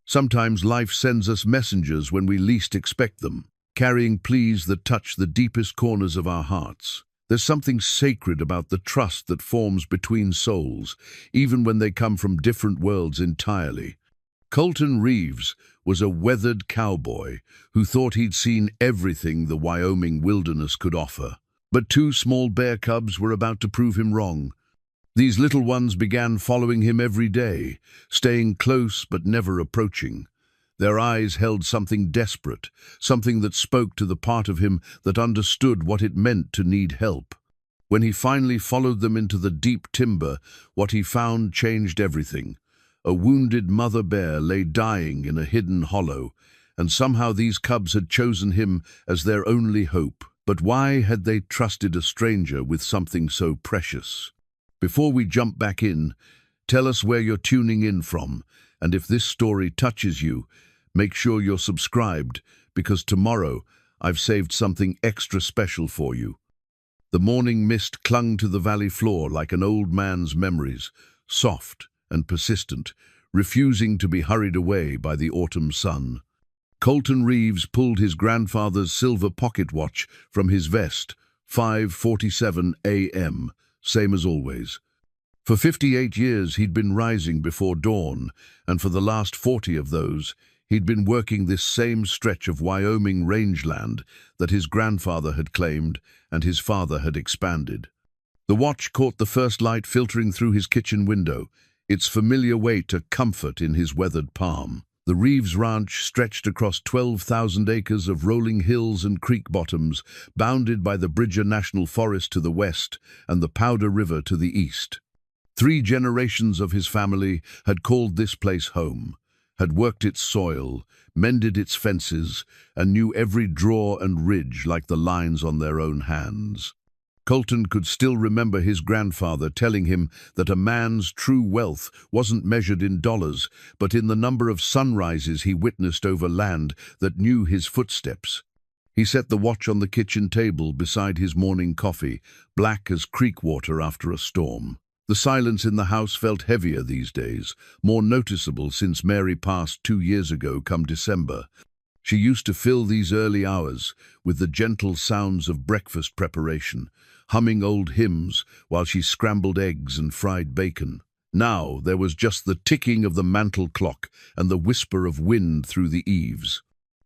Sometimes life sends us messengers when we least expect them, carrying pleas that touch the deepest corners of our hearts. There's something sacred about the trust that forms between souls, even when they come from different worlds entirely. Colton Reeves was a weathered cowboy who thought he'd seen everything the Wyoming wilderness could offer. But two small bear cubs were about to prove him wrong. These little ones began following him every day, staying close but never approaching. Their eyes held something desperate, something that spoke to the part of him that understood what it meant to need help. When he finally followed them into the deep timber, what he found changed everything. A wounded mother bear lay dying in a hidden hollow, and somehow these cubs had chosen him as their only hope. But why had they trusted a stranger with something so precious? Before we jump back in, tell us where you're tuning in from, and if this story touches you, make sure you're subscribed, because tomorrow I've saved something extra special for you. The morning mist clung to the valley floor like an old man's memories, soft and persistent, refusing to be hurried away by the autumn sun. Colton Reeves pulled his grandfather's silver pocket watch from his vest, 5:47 a.m., same as always. For 58 years he'd been rising before dawn, and for the last 40 of those, he'd been working this same stretch of Wyoming rangeland that his grandfather had claimed and his father had expanded. The watch caught the first light filtering through his kitchen window, its familiar weight a comfort in his weathered palm. The Reeves Ranch stretched across 12,000 acres of rolling hills and creek bottoms, bounded by the Bridger National Forest to the west and the Powder River to the east. 3 generations of his family had called this place home, had worked its soil, mended its fences, and knew every draw and ridge like the lines on their own hands. Colton could still remember his grandfather telling him that a man's true wealth wasn't measured in dollars, but in the number of sunrises he witnessed over land that knew his footsteps. He set the watch on the kitchen table beside his morning coffee, black as creek water after a storm. The silence in the house felt heavier these days, more noticeable since Mary passed 2 years ago come December. She used to fill these early hours with the gentle sounds of breakfast preparation, humming old hymns while she scrambled eggs and fried bacon. Now there was just the ticking of the mantel clock and the whisper of wind through the eaves.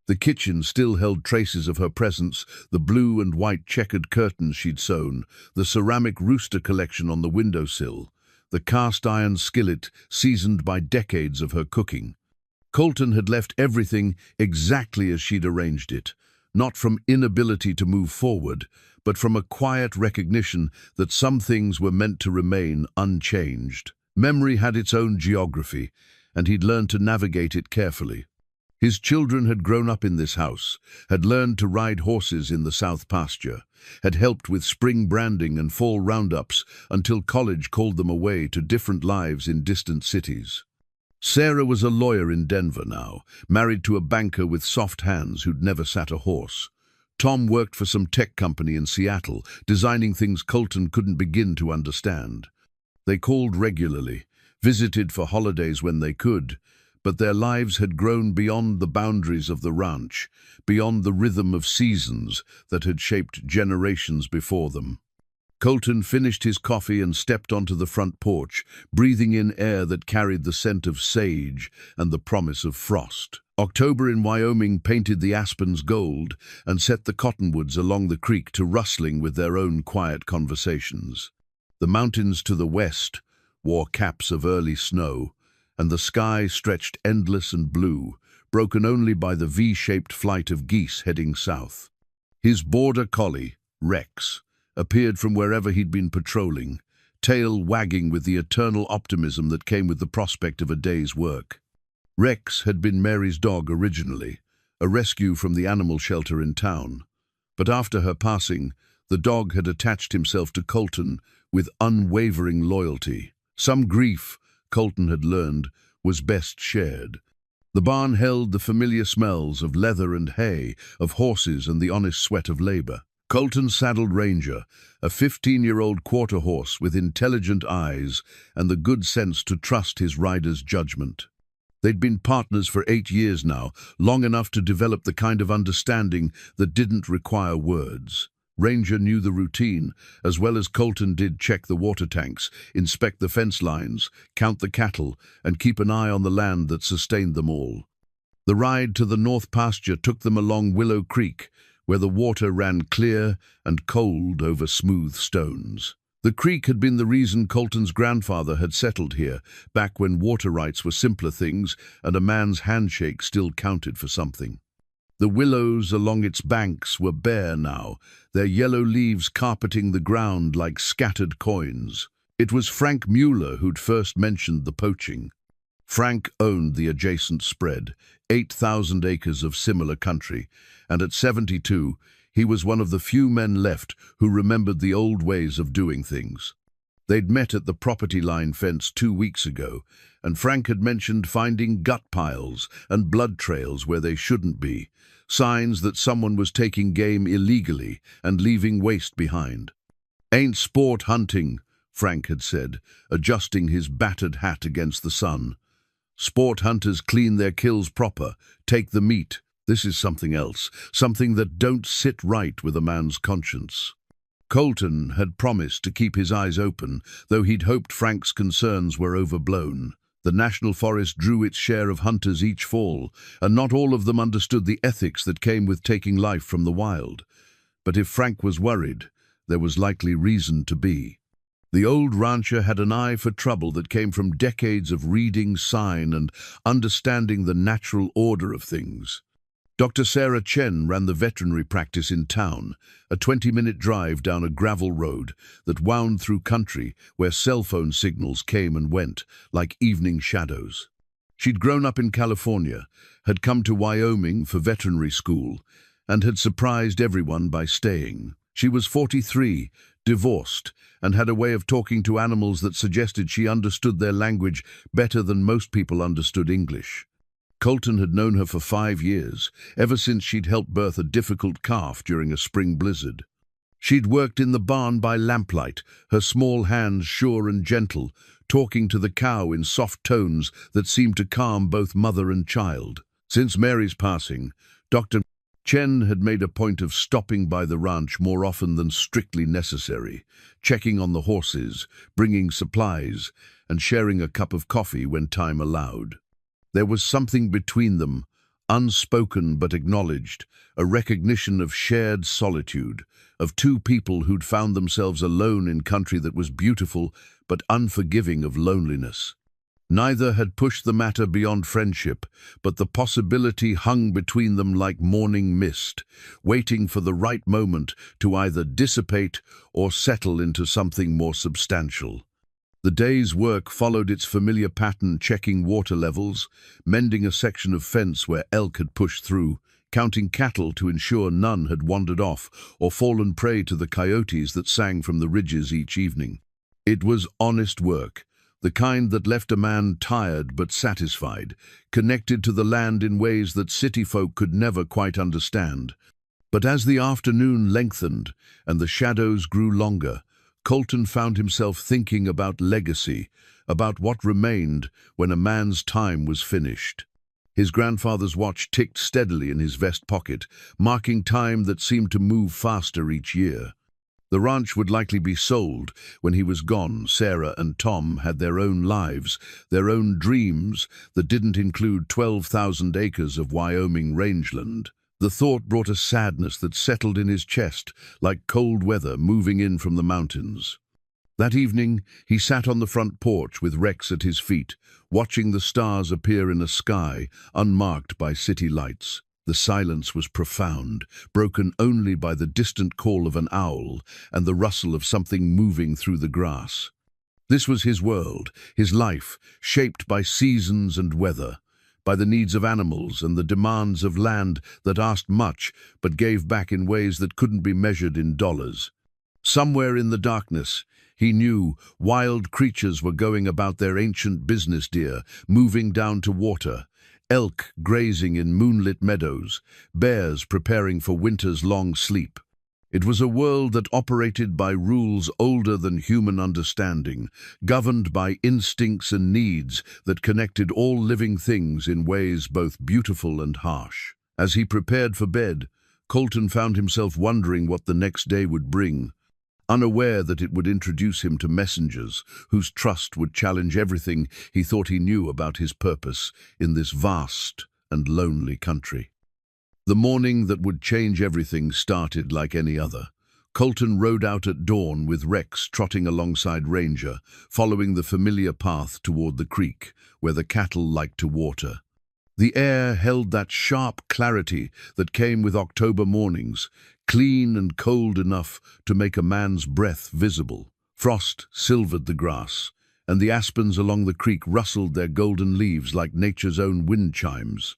The kitchen still held traces of her presence, the blue and white checkered curtains she'd sewn, the ceramic rooster collection on the windowsill, the cast-iron skillet seasoned by decades of her cooking. Colton had left everything exactly as she'd arranged it, not from inability to move forward, but from a quiet recognition that some things were meant to remain unchanged. Memory had its own geography, and he'd learned to navigate it carefully. His children had grown up in this house, had learned to ride horses in the south pasture, had helped with spring branding and fall roundups until college called them away to different lives in distant cities. Sarah was a lawyer in Denver now, married to a banker with soft hands who'd never sat a horse. Tom worked for some tech company in Seattle, designing things Colton couldn't begin to understand. They called regularly, visited for holidays when they could, but their lives had grown beyond the boundaries of the ranch, beyond the rhythm of seasons that had shaped generations before them. Colton finished his coffee and stepped onto the front porch, breathing in air that carried the scent of sage and the promise of frost. October in Wyoming painted the aspens gold and set the cottonwoods along the creek to rustling with their own quiet conversations. The mountains to the west wore caps of early snow, and the sky stretched endless and blue, broken only by the V-shaped flight of geese heading south. His border collie, Rex, appeared from wherever he'd been patrolling, tail wagging with the eternal optimism that came with the prospect of a day's work. Rex had been Mary's dog originally, a rescue from the animal shelter in town. But after her passing, the dog had attached himself to Colton with unwavering loyalty. Some grief, Colton had learned, was best shared. The barn held the familiar smells of leather and hay, of horses and the honest sweat of labor. Colton saddled Ranger, a 15-year-old quarter horse with intelligent eyes and the good sense to trust his rider's judgment. They'd been partners for 8 years now, long enough to develop the kind of understanding that didn't require words. Ranger knew the routine, as well as Colton did check the water tanks, inspect the fence lines, count the cattle, and keep an eye on the land that sustained them all. The ride to the north pasture took them along Willow Creek, where the water ran clear and cold over smooth stones. The creek had been the reason Colton's grandfather had settled here, back when water rights were simpler things and a man's handshake still counted for something. The willows along its banks were bare now, their yellow leaves carpeting the ground like scattered coins. It was Frank Mueller who'd first mentioned the poaching. Frank owned the adjacent spread, 8,000 acres of similar country, and at 72, he was one of the few men left who remembered the old ways of doing things. They'd met at the property line fence 2 weeks ago, and Frank had mentioned finding gut piles and blood trails where they shouldn't be, signs that someone was taking game illegally and leaving waste behind. "Ain't sport hunting," Frank had said, adjusting his battered hat against the sun. "Sport hunters clean their kills proper, take the meat. This is something else, something that don't sit right with a man's conscience." Colton had promised to keep his eyes open, though he'd hoped Frank's concerns were overblown. The National Forest drew its share of hunters each fall, and not all of them understood the ethics that came with taking life from the wild. But if Frank was worried, there was likely reason to be. The old rancher had an eye for trouble that came from decades of reading sign and understanding the natural order of things. Dr. Sarah Chen ran the veterinary practice in town, a 20-minute drive down a gravel road that wound through country where cell phone signals came and went, like evening shadows. She'd grown up in California, had come to Wyoming for veterinary school, and had surprised everyone by staying. She was 43, divorced, and had a way of talking to animals that suggested she understood their language better than most people understood English. Colton had known her for 5 years, ever since she'd helped birth a difficult calf during a spring blizzard. She'd worked in the barn by lamplight, her small hands sure and gentle, talking to the cow in soft tones that seemed to calm both mother and child. Since Mary's passing, Dr. Chen had made a point of stopping by the ranch more often than strictly necessary, checking on the horses, bringing supplies, and sharing a cup of coffee when time allowed. There was something between them, unspoken but acknowledged, a recognition of shared solitude, of two people who'd found themselves alone in country that was beautiful but unforgiving of loneliness. Neither had pushed the matter beyond friendship, but the possibility hung between them like morning mist, waiting for the right moment to either dissipate or settle into something more substantial. The day's work followed its familiar pattern, checking water levels, mending a section of fence where elk had pushed through, counting cattle to ensure none had wandered off or fallen prey to the coyotes that sang from the ridges each evening. It was honest work, the kind that left a man tired but satisfied, connected to the land in ways that city folk could never quite understand. But as the afternoon lengthened and the shadows grew longer, Colton found himself thinking about legacy, about what remained when a man's time was finished. His grandfather's watch ticked steadily in his vest pocket, marking time that seemed to move faster each year. The ranch would likely be sold when he was gone. Sarah and Tom had their own lives, their own dreams that didn't include 12,000 acres of Wyoming rangeland. The thought brought a sadness that settled in his chest, like cold weather moving in from the mountains. That evening, he sat on the front porch with Rex at his feet, watching the stars appear in a sky unmarked by city lights. The silence was profound, broken only by the distant call of an owl and the rustle of something moving through the grass. This was his world, his life, shaped by seasons and weather, by the needs of animals and the demands of land that asked much but gave back in ways that couldn't be measured in dollars. Somewhere in the darkness, he knew wild creatures were going about their ancient business, deer moving down to water, elk grazing in moonlit meadows, bears preparing for winter's long sleep. It was a world that operated by rules older than human understanding, governed by instincts and needs that connected all living things in ways both beautiful and harsh. As he prepared for bed, Colton found himself wondering what the next day would bring, unaware that it would introduce him to messengers whose trust would challenge everything he thought he knew about his purpose in this vast and lonely country. The morning that would change everything started like any other. Colton rode out at dawn with Rex trotting alongside Ranger, following the familiar path toward the creek, where the cattle liked to water. The air held that sharp clarity that came with October mornings, clean and cold enough to make a man's breath visible. Frost silvered the grass, and the aspens along the creek rustled their golden leaves like nature's own wind chimes.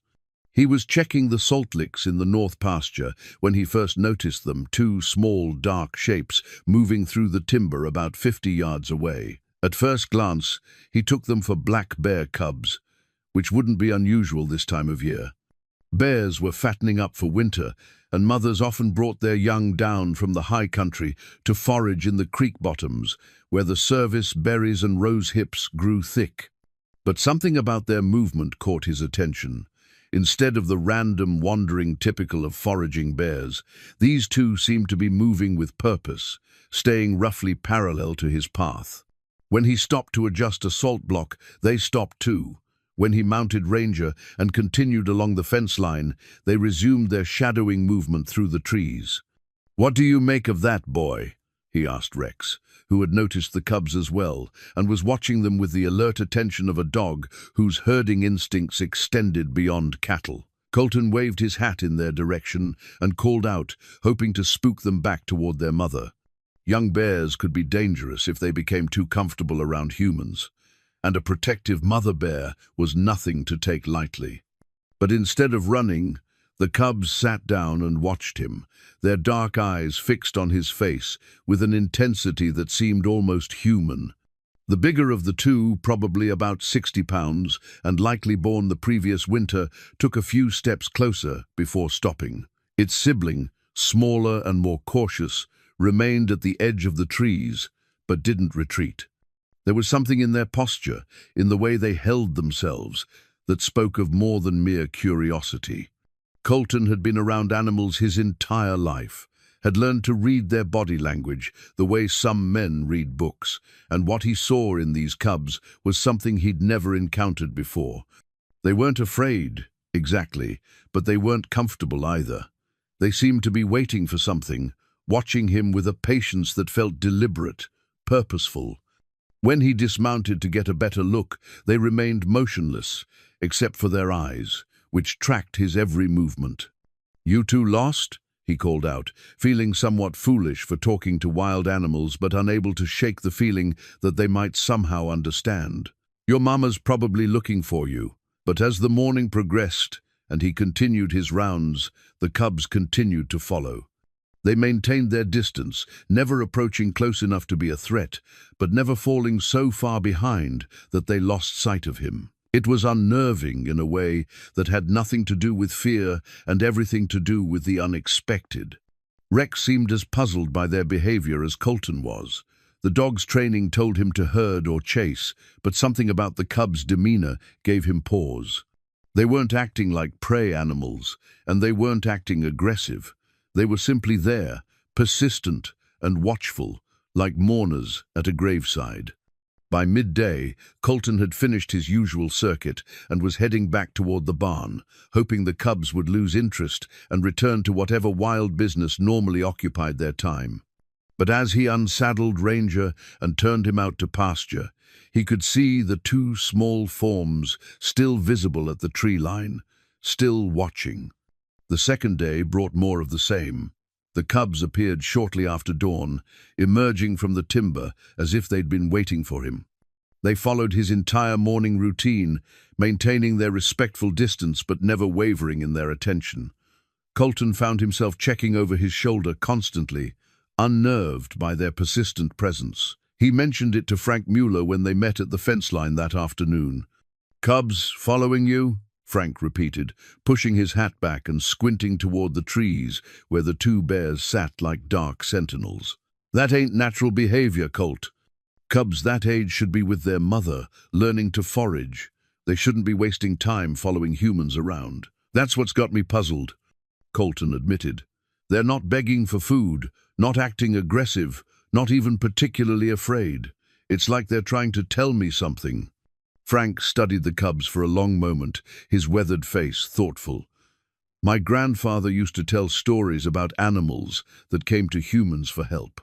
He was checking the salt licks in the north pasture when he first noticed them, two small, dark shapes moving through the timber about 50 yards away. At first glance, he took them for black bear cubs, which wouldn't be unusual this time of year. Bears were fattening up for winter, and mothers often brought their young down from the high country to forage in the creek bottoms, where the service, berries and rose hips grew thick. But something about their movement caught his attention. Instead of the random wandering typical of foraging bears, these two seemed to be moving with purpose, staying roughly parallel to his path. When he stopped to adjust a salt block, they stopped too. When he mounted Ranger and continued along the fence line, they resumed their shadowing movement through the trees. "What do you make of that, boy?" he asked Rex, who had noticed the cubs as well and was watching them with the alert attention of a dog whose herding instincts extended beyond cattle. Colton waved his hat in their direction and called out, hoping to spook them back toward their mother. Young bears could be dangerous if they became too comfortable around humans, and a protective mother bear was nothing to take lightly. But instead of running, the cubs sat down and watched him, their dark eyes fixed on his face with an intensity that seemed almost human. The bigger of the two, probably about 60 pounds and likely born the previous winter, took a few steps closer before stopping. Its sibling, smaller and more cautious, remained at the edge of the trees, but didn't retreat. There was something in their posture, in the way they held themselves, that spoke of more than mere curiosity. Colton had been around animals his entire life, had learned to read their body language the way some men read books, and what he saw in these cubs was something he'd never encountered before. They weren't afraid, exactly, but they weren't comfortable either. They seemed to be waiting for something, watching him with a patience that felt deliberate, purposeful. When he dismounted to get a better look, they remained motionless, except for their eyes, which tracked his every movement. "You two lost?" he called out, feeling somewhat foolish for talking to wild animals but unable to shake the feeling that they might somehow understand. "Your mama's probably looking for you." But as the morning progressed and he continued his rounds, the cubs continued to follow. They maintained their distance, never approaching close enough to be a threat, but never falling so far behind that they lost sight of him. It was unnerving in a way that had nothing to do with fear and everything to do with the unexpected. Rex seemed as puzzled by their behavior as Colton was. The dog's training told him to herd or chase, but something about the cubs' demeanor gave him pause. They weren't acting like prey animals, and they weren't acting aggressive. They were simply there, persistent and watchful, like mourners at a graveside. By midday, Colton had finished his usual circuit and was heading back toward the barn, hoping the cubs would lose interest and return to whatever wild business normally occupied their time. But as he unsaddled Ranger and turned him out to pasture, he could see the two small forms still visible at the tree line, still watching. The second day brought more of the same. The cubs appeared shortly after dawn, emerging from the timber as if they'd been waiting for him. They followed his entire morning routine, maintaining their respectful distance but never wavering in their attention. Colton found himself checking over his shoulder constantly, unnerved by their persistent presence. He mentioned it to Frank Mueller when they met at the fence line that afternoon. "Cubs following you?" Frank repeated, pushing his hat back and squinting toward the trees where the two bears sat like dark sentinels. That ain't natural behavior, Colt. Cubs that age should be with their mother, learning to forage. They shouldn't be wasting time following humans around. That's what's got me puzzled, Colton admitted. They're not begging for food, not acting aggressive, not even particularly afraid. It's like they're trying to tell me something. Frank studied the cubs for a long moment, his weathered face thoughtful. My grandfather used to tell stories about animals that came to humans for help.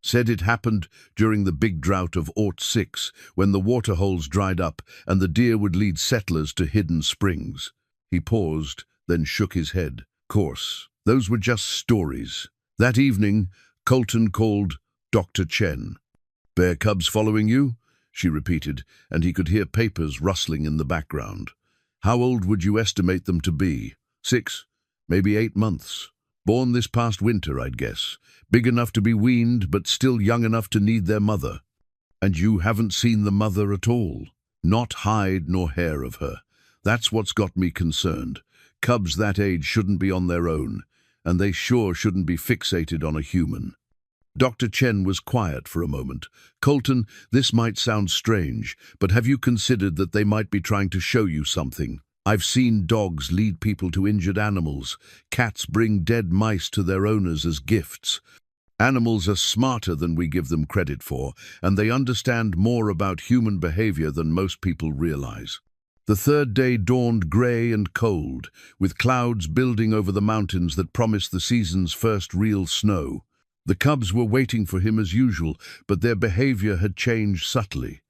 Said it happened during the big drought of '06, when the waterholes dried up and the deer would lead settlers to hidden springs. He paused, then shook his head. Course, those were just stories. That evening, Colton called Dr. Chen. Bear cubs following you? She repeated, and he could hear papers rustling in the background. How old would you estimate them to be? 6, maybe 8 months. Born this past winter, I'd guess. Big enough to be weaned, but still young enough to need their mother. And you haven't seen the mother at all? Not hide nor hair of her. That's what's got me concerned. Cubs that age shouldn't be on their own, and they sure shouldn't be fixated on a human. Dr. Chen was quiet for a moment. Colton, this might sound strange, but have you considered that they might be trying to show you something? I've seen dogs lead people to injured animals. Cats bring dead mice to their owners as gifts. Animals are smarter than we give them credit for, and they understand more about human behavior than most people realize. The third day dawned gray and cold, with clouds building over the mountains that promised the season's first real snow. The cubs were waiting for him as usual, but their behavior had changed subtly.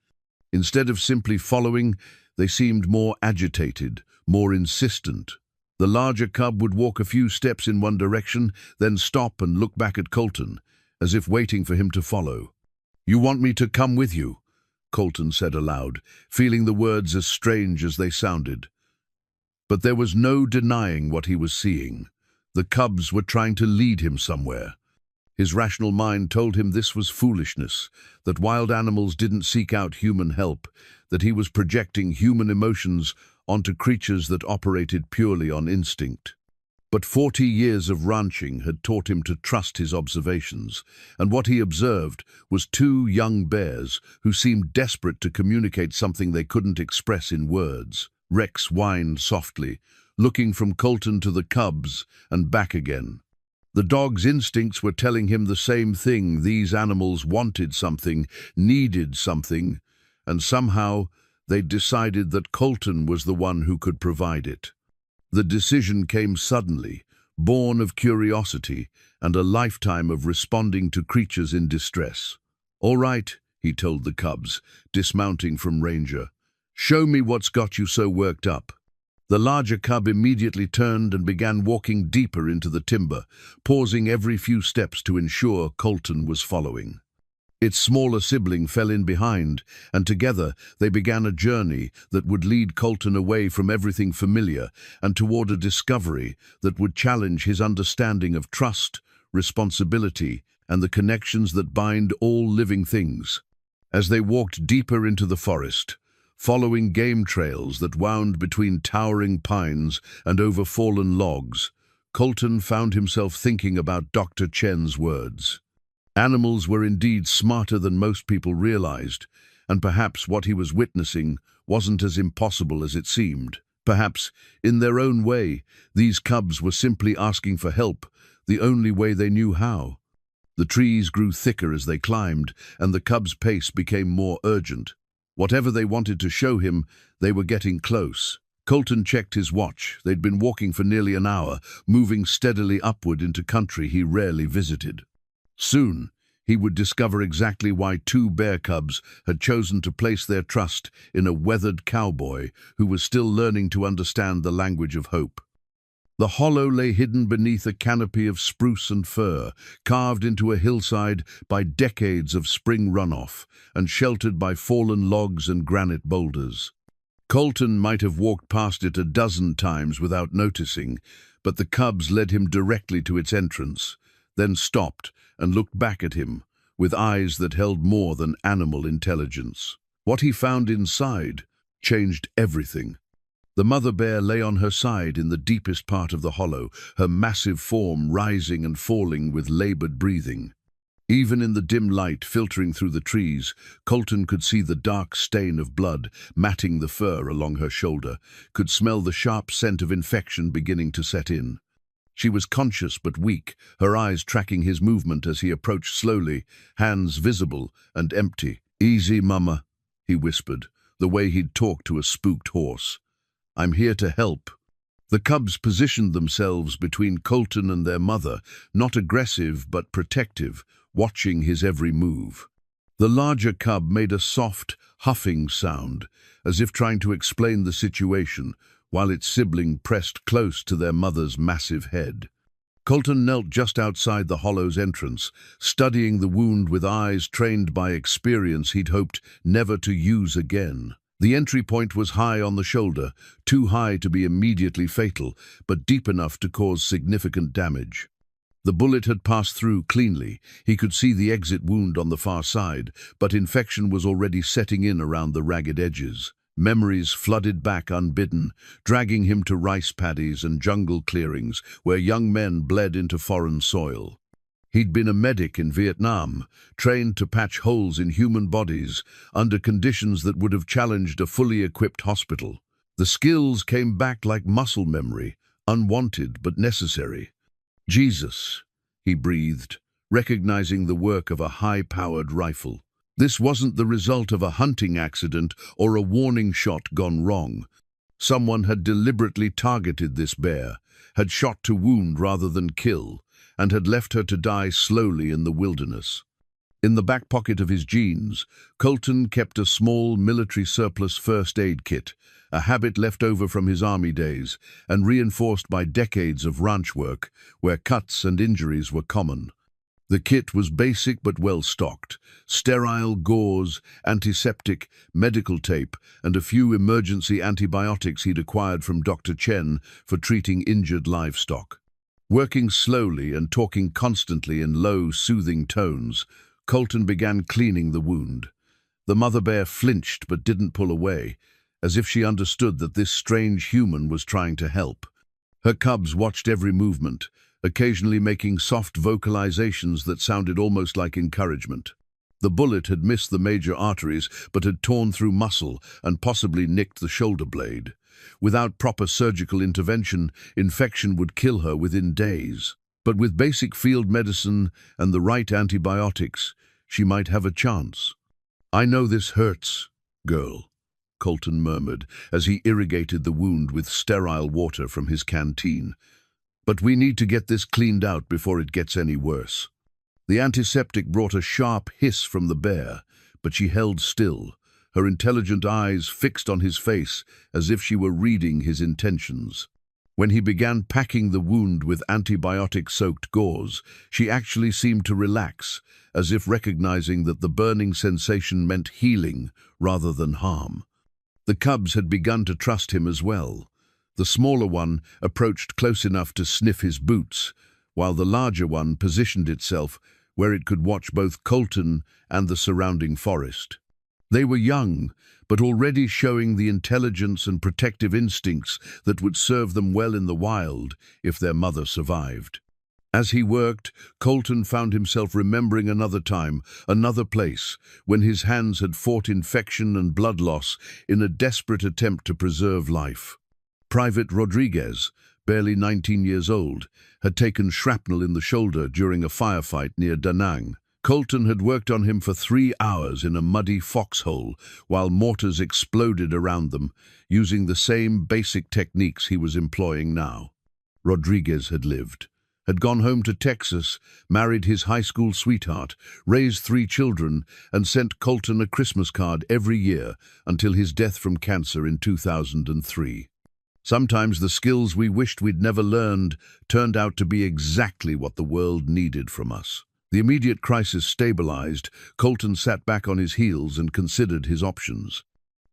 Instead of simply following, they seemed more agitated, more insistent. The larger cub would walk a few steps in one direction, then stop and look back at Colton, as if waiting for him to follow. "You want me to come with you?" Colton said aloud, feeling the words as strange as they sounded. But there was no denying what he was seeing. The cubs were trying to lead him somewhere. His rational mind told him this was foolishness, that wild animals didn't seek out human help, that he was projecting human emotions onto creatures that operated purely on instinct. But 40 years of ranching had taught him to trust his observations, and what he observed was 2 young bears who seemed desperate to communicate something they couldn't express in words. Rex whined softly, looking from Colton to the cubs and back again. The dog's instincts were telling him the same thing. These animals wanted something, needed something, and somehow they'd decided that Colton was the one who could provide it. The decision came suddenly, born of curiosity and a lifetime of responding to creatures in distress. "All right," he told the cubs, dismounting from Ranger. "Show me what's got you so worked up." The larger cub immediately turned and began walking deeper into the timber, pausing every few steps to ensure Colton was following. Its smaller sibling fell in behind, and together they began a journey that would lead Colton away from everything familiar and toward a discovery that would challenge his understanding of trust, responsibility, and the connections that bind all living things. As they walked deeper into the forest, following game trails that wound between towering pines and over fallen logs, Colton found himself thinking about Dr. Chen's words. Animals were indeed smarter than most people realized, and perhaps what he was witnessing wasn't as impossible as it seemed. Perhaps, in their own way, these cubs were simply asking for help, the only way they knew how. The trees grew thicker as they climbed, and the cubs' pace became more urgent. Whatever they wanted to show him, they were getting close. Colton checked his watch. They'd been walking for nearly an hour, moving steadily upward into country he rarely visited. Soon, he would discover exactly why 2 bear cubs had chosen to place their trust in a weathered cowboy who was still learning to understand the language of hope. The hollow lay hidden beneath a canopy of spruce and fir, carved into a hillside by decades of spring runoff and sheltered by fallen logs and granite boulders. Colton might have walked past it a dozen times without noticing, but the cubs led him directly to its entrance, then stopped and looked back at him with eyes that held more than animal intelligence. What he found inside changed everything. The mother bear lay on her side in the deepest part of the hollow, her massive form rising and falling with labored breathing. Even in the dim light filtering through the trees, Colton could see the dark stain of blood matting the fur along her shoulder, could smell the sharp scent of infection beginning to set in. She was conscious but weak, her eyes tracking his movement as he approached slowly, hands visible and empty. "Easy, Mama," he whispered, the way he'd talk to a spooked horse. "I'm here to help." The cubs positioned themselves between Colton and their mother, not aggressive but protective, watching his every move. The larger cub made a soft, huffing sound, as if trying to explain the situation, while its sibling pressed close to their mother's massive head. Colton knelt just outside the hollow's entrance, studying the wound with eyes trained by experience he'd hoped never to use again. The entry point was high on the shoulder, too high to be immediately fatal, but deep enough to cause significant damage. The bullet had passed through cleanly. He could see the exit wound on the far side, but infection was already setting in around the ragged edges. Memories flooded back unbidden, dragging him to rice paddies and jungle clearings where young men bled into foreign soil. He'd been a medic in Vietnam, trained to patch holes in human bodies under conditions that would have challenged a fully equipped hospital. The skills came back like muscle memory, unwanted but necessary. "Jesus," he breathed, recognizing the work of a high-powered rifle. This wasn't the result of a hunting accident or a warning shot gone wrong. Someone had deliberately targeted this bear, had shot to wound rather than kill, and had left her to die slowly in the wilderness. In the back pocket of his jeans, Colton kept a small military surplus first aid kit, a habit left over from his army days and reinforced by decades of ranch work where cuts and injuries were common. The kit was basic but well-stocked: sterile gauze, antiseptic, medical tape, and a few emergency antibiotics he'd acquired from Dr. Chen for treating injured livestock. Working slowly and talking constantly in low, soothing tones, Colton began cleaning the wound. The mother bear flinched but didn't pull away, as if she understood that this strange human was trying to help. Her cubs watched every movement, occasionally making soft vocalizations that sounded almost like encouragement. The bullet had missed the major arteries but had torn through muscle and possibly nicked the shoulder blade. Without proper surgical intervention, infection would kill her within days. But with basic field medicine and the right antibiotics, she might have a chance. "I know this hurts, girl," Colton murmured as he irrigated the wound with sterile water from his canteen. "But we need to get this cleaned out before it gets any worse." The antiseptic brought a sharp hiss from the bear, but she held still, her intelligent eyes fixed on his face as if she were reading his intentions. When he began packing the wound with antibiotic-soaked gauze, she actually seemed to relax, as if recognizing that the burning sensation meant healing rather than harm. The cubs had begun to trust him as well. The smaller one approached close enough to sniff his boots, while the larger one positioned itself where it could watch both Colton and the surrounding forest. They were young, but already showing the intelligence and protective instincts that would serve them well in the wild if their mother survived. As he worked, Colton found himself remembering another time, another place, when his hands had fought infection and blood loss in a desperate attempt to preserve life. Private Rodriguez, barely 19 years old, had taken shrapnel in the shoulder during a firefight near Da Nang. Colton had worked on him for 3 hours in a muddy foxhole while mortars exploded around them, using the same basic techniques he was employing now. Rodriguez had lived, had gone home to Texas, married his high school sweetheart, raised 3 children, and sent Colton a Christmas card every year until his death from cancer in 2003. Sometimes the skills we wished we'd never learned turned out to be exactly what the world needed from us. The immediate crisis stabilized, Colton sat back on his heels and considered his options.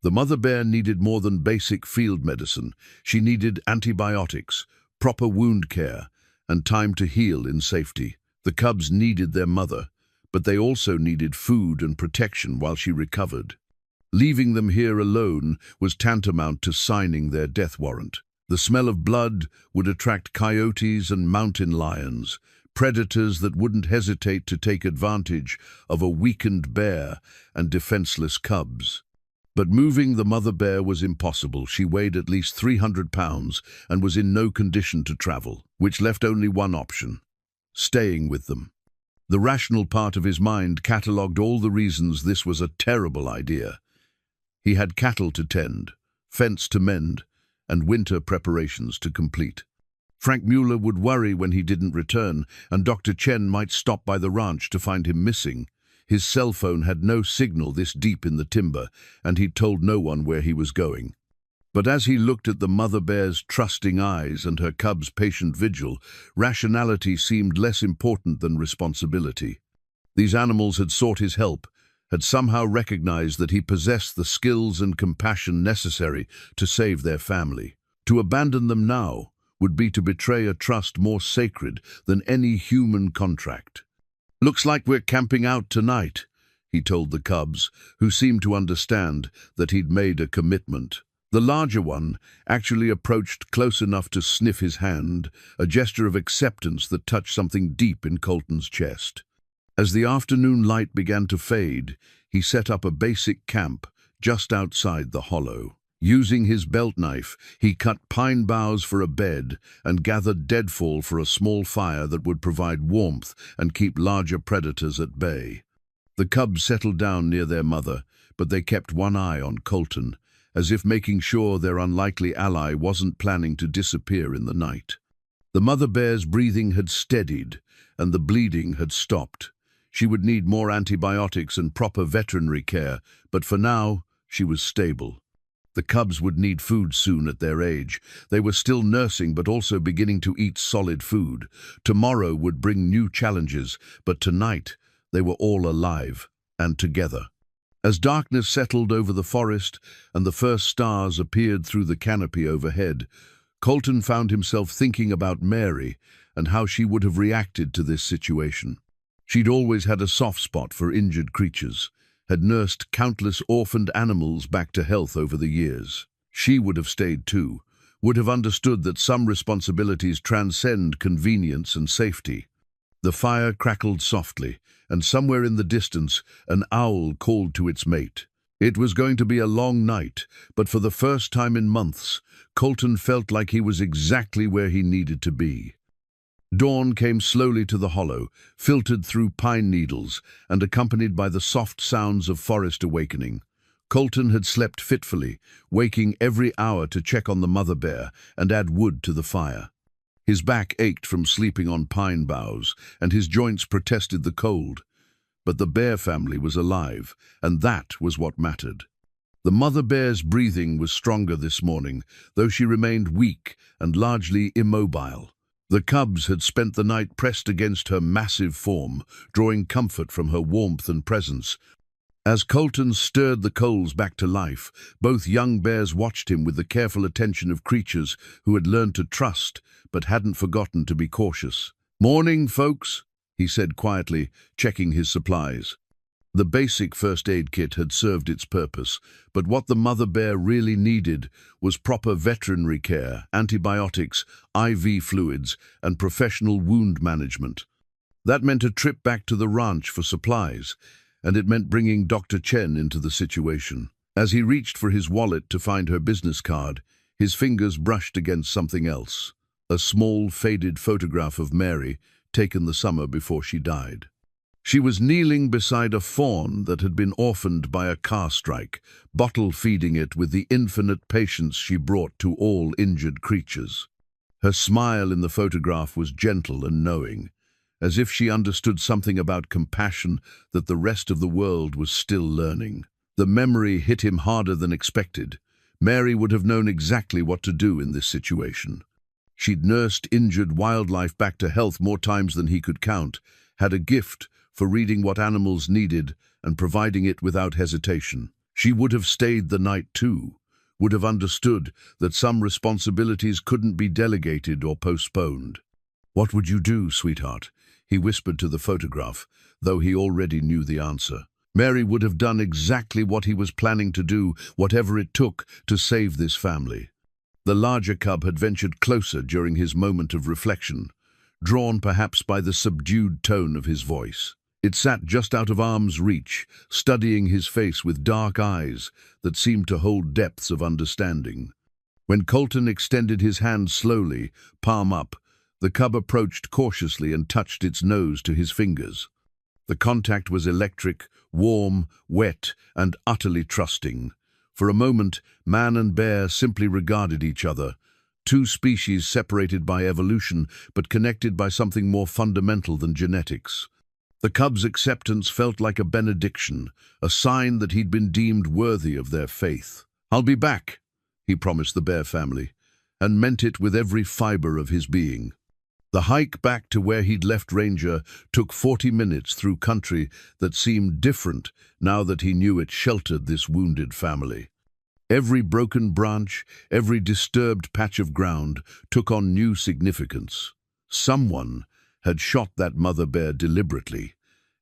The mother bear needed more than basic field medicine. She needed antibiotics, proper wound care, and time to heal in safety. The cubs needed their mother, but they also needed food and protection while she recovered. Leaving them here alone was tantamount to signing their death warrant. The smell of blood would attract coyotes and mountain lions, predators that wouldn't hesitate to take advantage of a weakened bear and defenseless cubs. But moving the mother bear was impossible. She weighed at least 300 pounds and was in no condition to travel, which left only one option: staying with them. The rational part of his mind catalogued all the reasons this was a terrible idea. He had cattle to tend, fence to mend, and winter preparations to complete. Frank Mueller would worry when he didn't return, and Dr. Chen might stop by the ranch to find him missing. His cell phone had no signal this deep in the timber, and he'd told no one where he was going. But as he looked at the mother bear's trusting eyes and her cub's patient vigil, rationality seemed less important than responsibility. These animals had sought his help, had somehow recognized that he possessed the skills and compassion necessary to save their family. To abandon them now would be to betray a trust more sacred than any human contract. "Looks like we're camping out tonight," he told the cubs, who seemed to understand that he'd made a commitment. The larger one actually approached close enough to sniff his hand, a gesture of acceptance that touched something deep in Colton's chest. As the afternoon light began to fade, he set up a basic camp just outside the hollow. Using his belt knife, he cut pine boughs for a bed and gathered deadfall for a small fire that would provide warmth and keep larger predators at bay. The cubs settled down near their mother, but they kept one eye on Colton, as if making sure their unlikely ally wasn't planning to disappear in the night. The mother bear's breathing had steadied, and the bleeding had stopped. She would need more antibiotics and proper veterinary care, but for now, she was stable. The cubs would need food soon at their age. They were still nursing but also beginning to eat solid food. Tomorrow would bring new challenges, but tonight they were all alive and together. As darkness settled over the forest and the first stars appeared through the canopy overhead, Colton found himself thinking about Mary and how she would have reacted to this situation. She'd always had a soft spot for injured creatures, had nursed countless orphaned animals back to health over the years. She would have stayed too, would have understood that some responsibilities transcend convenience and safety. The fire crackled softly, and somewhere in the distance, an owl called to its mate. It was going to be a long night, but for the first time in months, Colton felt like he was exactly where he needed to be. Dawn came slowly to the hollow, filtered through pine needles and accompanied by the soft sounds of forest awakening. Colton had slept fitfully, waking every hour to check on the mother bear and add wood to the fire. His back ached from sleeping on pine boughs, and his joints protested the cold. But the bear family was alive, and that was what mattered. The mother bear's breathing was stronger this morning, though she remained weak and largely immobile. The cubs had spent the night pressed against her massive form, drawing comfort from her warmth and presence. As Colton stirred the coals back to life, both young bears watched him with the careful attention of creatures who had learned to trust but hadn't forgotten to be cautious. "Morning, folks," he said quietly, checking his supplies. The basic first aid kit had served its purpose, but what the mother bear really needed was proper veterinary care, antibiotics, IV fluids, and professional wound management. That meant a trip back to the ranch for supplies, and it meant bringing Dr. Chen into the situation. As he reached for his wallet to find her business card, his fingers brushed against something else, a small, faded photograph of Mary, taken the summer before she died. She was kneeling beside a fawn that had been orphaned by a car strike, bottle-feeding it with the infinite patience she brought to all injured creatures. Her smile in the photograph was gentle and knowing, as if she understood something about compassion that the rest of the world was still learning. The memory hit him harder than expected. Mary would have known exactly what to do in this situation. She'd nursed injured wildlife back to health more times than he could count, had a gift for reading what animals needed and providing it without hesitation. She would have stayed the night too, would have understood that some responsibilities couldn't be delegated or postponed. "What would you do, sweetheart?" he whispered to the photograph, though he already knew the answer. Mary would have done exactly what he was planning to do, whatever it took to save this family. The larger cub had ventured closer during his moment of reflection, drawn perhaps by the subdued tone of his voice. It sat just out of arm's reach, studying his face with dark eyes that seemed to hold depths of understanding. When Colton extended his hand slowly, palm up, the cub approached cautiously and touched its nose to his fingers. The contact was electric, warm, wet, and utterly trusting. For a moment, man and bear simply regarded each other, two species separated by evolution but connected by something more fundamental than genetics. The cub's acceptance felt like a benediction, a sign that he'd been deemed worthy of their faith. "I'll be back," he promised the bear family, and meant it with every fiber of his being. The hike back to where he'd left Ranger took 40 minutes through country that seemed different now that he knew it sheltered this wounded family. Every broken branch, every disturbed patch of ground took on new significance. Someone had shot that mother bear deliberately,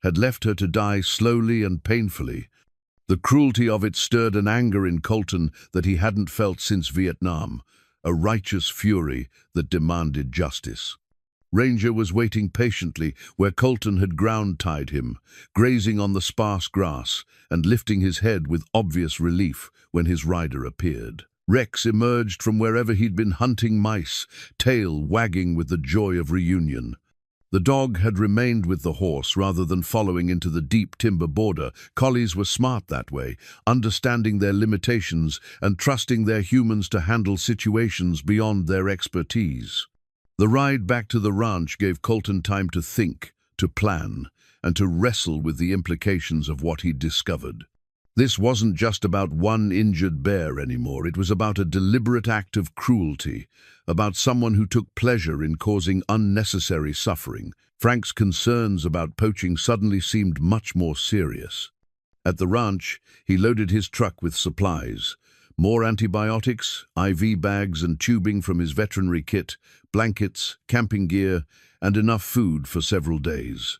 had left her to die slowly and painfully. The cruelty of it stirred an anger in Colton that he hadn't felt since Vietnam, a righteous fury that demanded justice. Ranger was waiting patiently where Colton had ground-tied him, grazing on the sparse grass and lifting his head with obvious relief when his rider appeared. Rex emerged from wherever he'd been hunting mice, tail wagging with the joy of reunion. The dog had remained with the horse rather than following into the deep timber border. Collies were smart that way, understanding their limitations and trusting their humans to handle situations beyond their expertise. The ride back to the ranch gave Colton time to think, to plan, and to wrestle with the implications of what he'd discovered. This wasn't just about one injured bear anymore. It was about a deliberate act of cruelty, about someone who took pleasure in causing unnecessary suffering. Frank's concerns about poaching suddenly seemed much more serious. At the ranch, he loaded his truck with supplies. More antibiotics, IV bags and tubing from his veterinary kit, blankets, camping gear, and enough food for several days.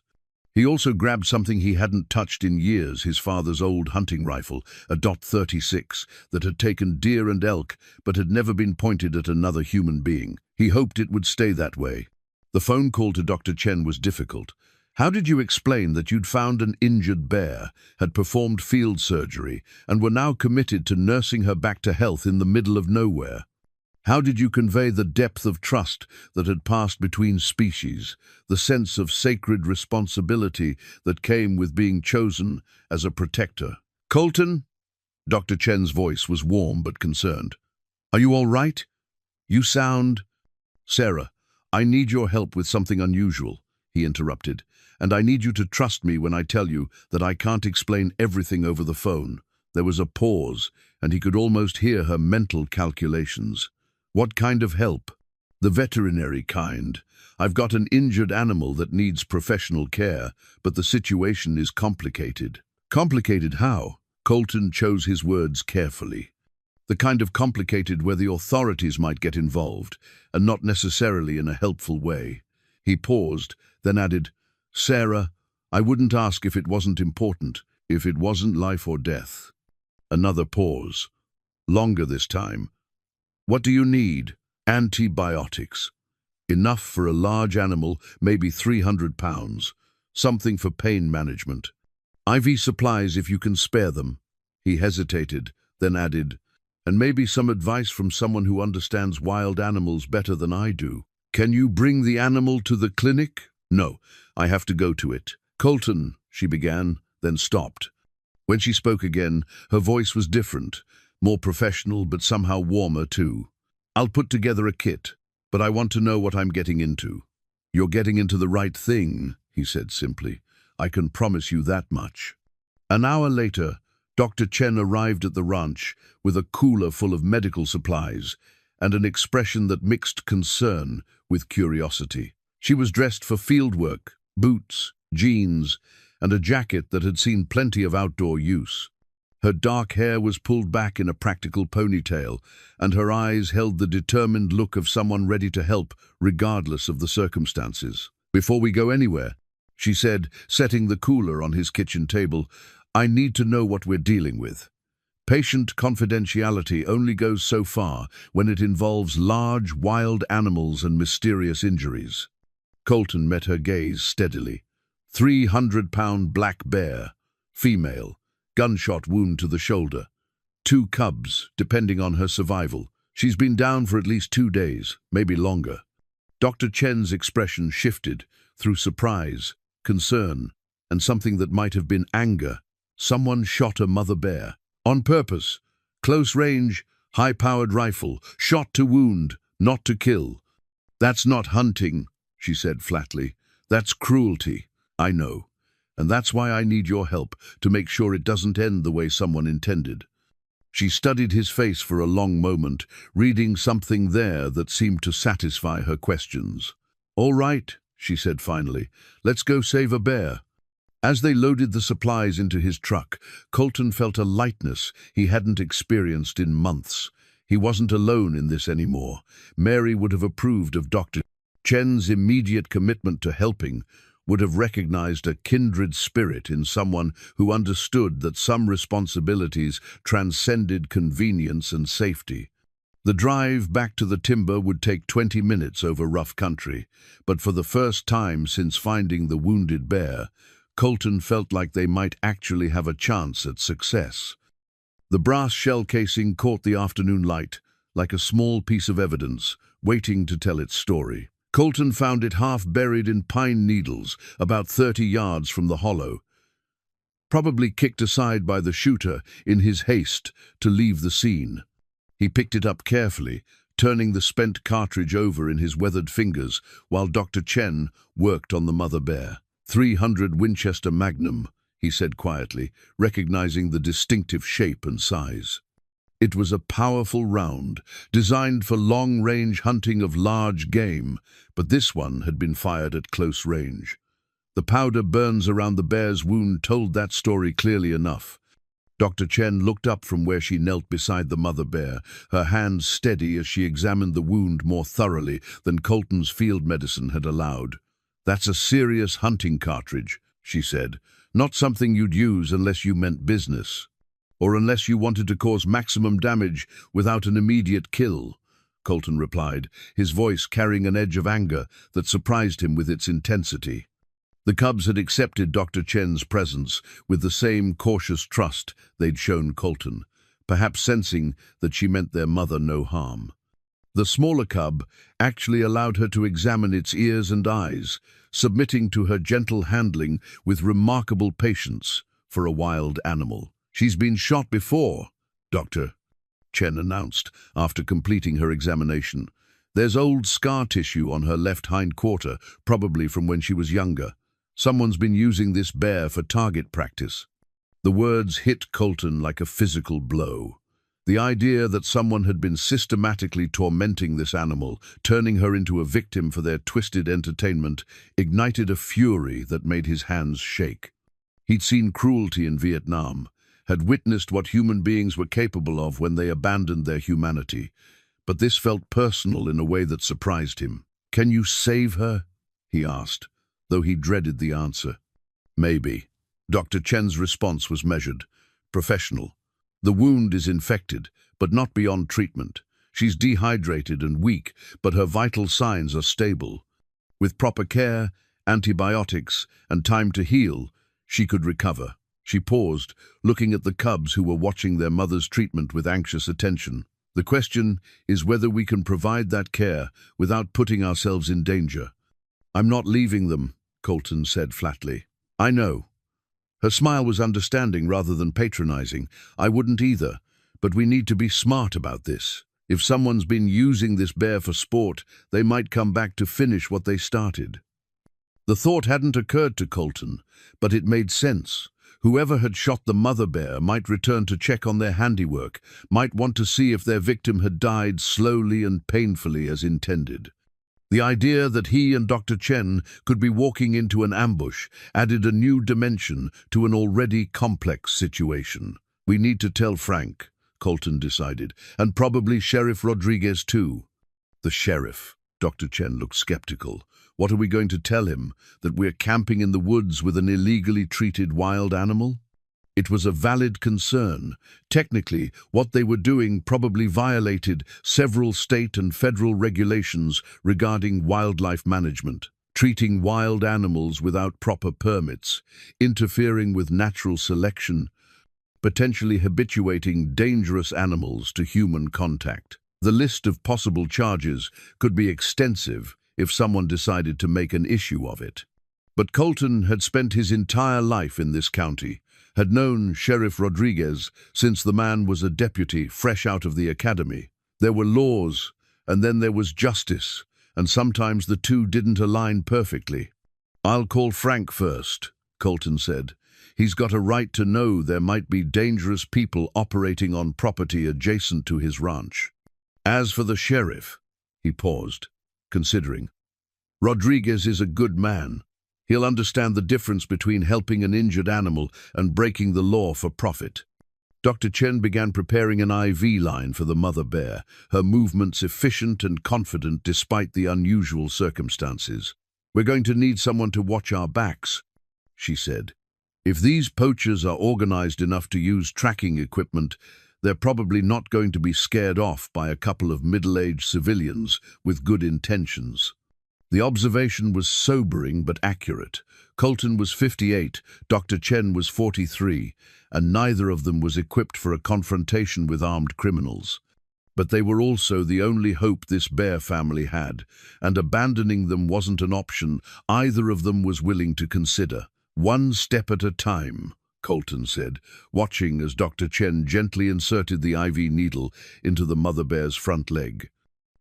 He also grabbed something he hadn't touched in years, his father's old hunting rifle, a .36, that had taken deer and elk but had never been pointed at another human being. He hoped it would stay that way. The phone call to Dr. Chen was difficult. "How did you explain that you'd found an injured bear, had performed field surgery, and were now committed to nursing her back to health in the middle of nowhere? How did you convey the depth of trust that had passed between species, the sense of sacred responsibility that came with being chosen as a protector?" "Colton?" Dr. Chen's voice was warm but concerned. "Are you all right? You sound—" "Sarah, I need your help with something unusual," he interrupted, "and I need you to trust me when I tell you that I can't explain everything over the phone." There was a pause, and he could almost hear her mental calculations. "What kind of help?" "The veterinary kind. I've got an injured animal that needs professional care, but the situation is complicated." "Complicated how?" Colton chose his words carefully. "The kind of complicated where the authorities might get involved, and not necessarily in a helpful way." He paused, then added, "Sarah, I wouldn't ask if it wasn't important, if it wasn't life or death." Another pause. Longer this time. "What do you need?" "Antibiotics. Enough for a large animal, maybe 300 pounds. Something for pain management. IV supplies if you can spare them." He hesitated, then added, "And maybe some advice from someone who understands wild animals better than I do." "Can you bring the animal to the clinic?" "No, I have to go to it." "Colton," she began, then stopped. When she spoke again, her voice was different, more professional but somehow warmer too. "I'll put together a kit, but I want to know what I'm getting into." "You're getting into the right thing," he said simply. "I can promise you that much." An hour later, Dr. Chen arrived at the ranch with a cooler full of medical supplies and an expression that mixed concern with curiosity. She was dressed for field work, boots, jeans, and a jacket that had seen plenty of outdoor use. Her dark hair was pulled back in a practical ponytail, and her eyes held the determined look of someone ready to help, regardless of the circumstances. "Before we go anywhere," she said, setting the cooler on his kitchen table, I need to know what we're dealing with. Patient confidentiality only goes so far when it involves large, wild animals and mysterious injuries. Colton met her gaze steadily. 300-pound black bear, female, gunshot wound to the shoulder. 2 cubs, depending on her survival. She's been down for at least 2 days, maybe longer. Dr. Chen's expression shifted through surprise, concern, and something that might have been anger. Someone shot a mother bear. On purpose. Close range, high-powered rifle. Shot to wound, not to kill. That's not hunting, she said flatly. That's cruelty. I know. And that's why I need your help, to make sure it doesn't end the way someone intended. She studied his face for a long moment, reading something there that seemed to satisfy her questions. All right, she said finally. Let's go save a bear. As they loaded the supplies into his truck, Colton felt a lightness he hadn't experienced in months. He wasn't alone in this anymore. Mary would have approved of Dr. Chen's immediate commitment to helping, would have recognized a kindred spirit in someone who understood that some responsibilities transcended convenience and safety. The drive back to the timber would take 20 minutes over rough country, but for the first time since finding the wounded bear, Colton felt like they might actually have a chance at success. The brass shell casing caught the afternoon light, like a small piece of evidence, waiting to tell its story. Colton found it half buried in pine needles, about 30 yards from the hollow, probably kicked aside by the shooter in his haste to leave the scene. He picked it up carefully, turning the spent cartridge over in his weathered fingers while Dr. Chen worked on the mother bear. 300 Winchester Magnum, he said quietly, recognizing the distinctive shape and size. It was a powerful round, designed for long-range hunting of large game, but this one had been fired at close range. The powder burns around the bear's wound told that story clearly enough. Dr. Chen looked up from where she knelt beside the mother bear, her hands steady as she examined the wound more thoroughly than Colton's field medicine had allowed. "That's a serious hunting cartridge," she said. "Not something you'd use unless you meant business. Or unless you wanted to cause maximum damage without an immediate kill," Colton replied, his voice carrying an edge of anger that surprised him with its intensity. The cubs had accepted Dr. Chen's presence with the same cautious trust they'd shown Colton, perhaps sensing that she meant their mother no harm. The smaller cub actually allowed her to examine its ears and eyes, submitting to her gentle handling with remarkable patience for a wild animal. "She's been shot before," Dr. Chen announced after completing her examination. "There's old scar tissue on her left hind quarter, probably from when she was younger. Someone's been using this bear for target practice." The words hit Colton like a physical blow. The idea that someone had been systematically tormenting this animal, turning her into a victim for their twisted entertainment, ignited a fury that made his hands shake. He'd seen cruelty in Vietnam, had witnessed what human beings were capable of when they abandoned their humanity, but this felt personal in a way that surprised him. "Can you save her?" he asked, though he dreaded the answer. "Maybe." Dr. Chen's response was measured, professional. "The wound is infected, but not beyond treatment. She's dehydrated and weak, but her vital signs are stable. With proper care, antibiotics, and time to heal, she could recover." She paused, looking at the cubs who were watching their mother's treatment with anxious attention. "The question is whether we can provide that care without putting ourselves in danger." "I'm not leaving them," Colton said flatly. "I know." Her smile was understanding rather than patronizing. "I wouldn't either, but we need to be smart about this. If someone's been using this bear for sport, they might come back to finish what they started." The thought hadn't occurred to Colton, but it made sense. Whoever had shot the mother bear might return to check on their handiwork, might want to see if their victim had died slowly and painfully as intended. The idea that he and Dr. Chen could be walking into an ambush added a new dimension to an already complex situation. "We need to tell Frank," Colton decided, "and probably Sheriff Rodriguez too." "The sheriff?" Dr. Chen looked skeptical. "What are we going to tell him? That we're camping in the woods with an illegally treated wild animal?" It was a valid concern. Technically, what they were doing probably violated several state and federal regulations regarding wildlife management, treating wild animals without proper permits, interfering with natural selection, potentially habituating dangerous animals to human contact. The list of possible charges could be extensive if someone decided to make an issue of it. But Colton had spent his entire life in this county, had known Sheriff Rodriguez since the man was a deputy fresh out of the academy. There were laws, and then there was justice, and sometimes the two didn't align perfectly. "I'll call Frank first," Colton said. "He's got a right to know there might be dangerous people operating on property adjacent to his ranch. As for the sheriff," he paused, considering, "Rodriguez is a good man. He'll understand the difference between helping an injured animal and breaking the law for profit." Dr. Chen began preparing an IV line for the mother bear, her movements efficient and confident despite the unusual circumstances. "We're going to need someone to watch our backs," she said. "If these poachers are organized enough to use tracking equipment, they're probably not going to be scared off by a couple of middle-aged civilians with good intentions." The observation was sobering but accurate. Colton was 58, Dr. Chen was 43, and neither of them was equipped for a confrontation with armed criminals. But they were also the only hope this bear family had, and abandoning them wasn't an option either of them was willing to consider. "One step at a time," Colton said, watching as Dr. Chen gently inserted the IV needle into the mother bear's front leg.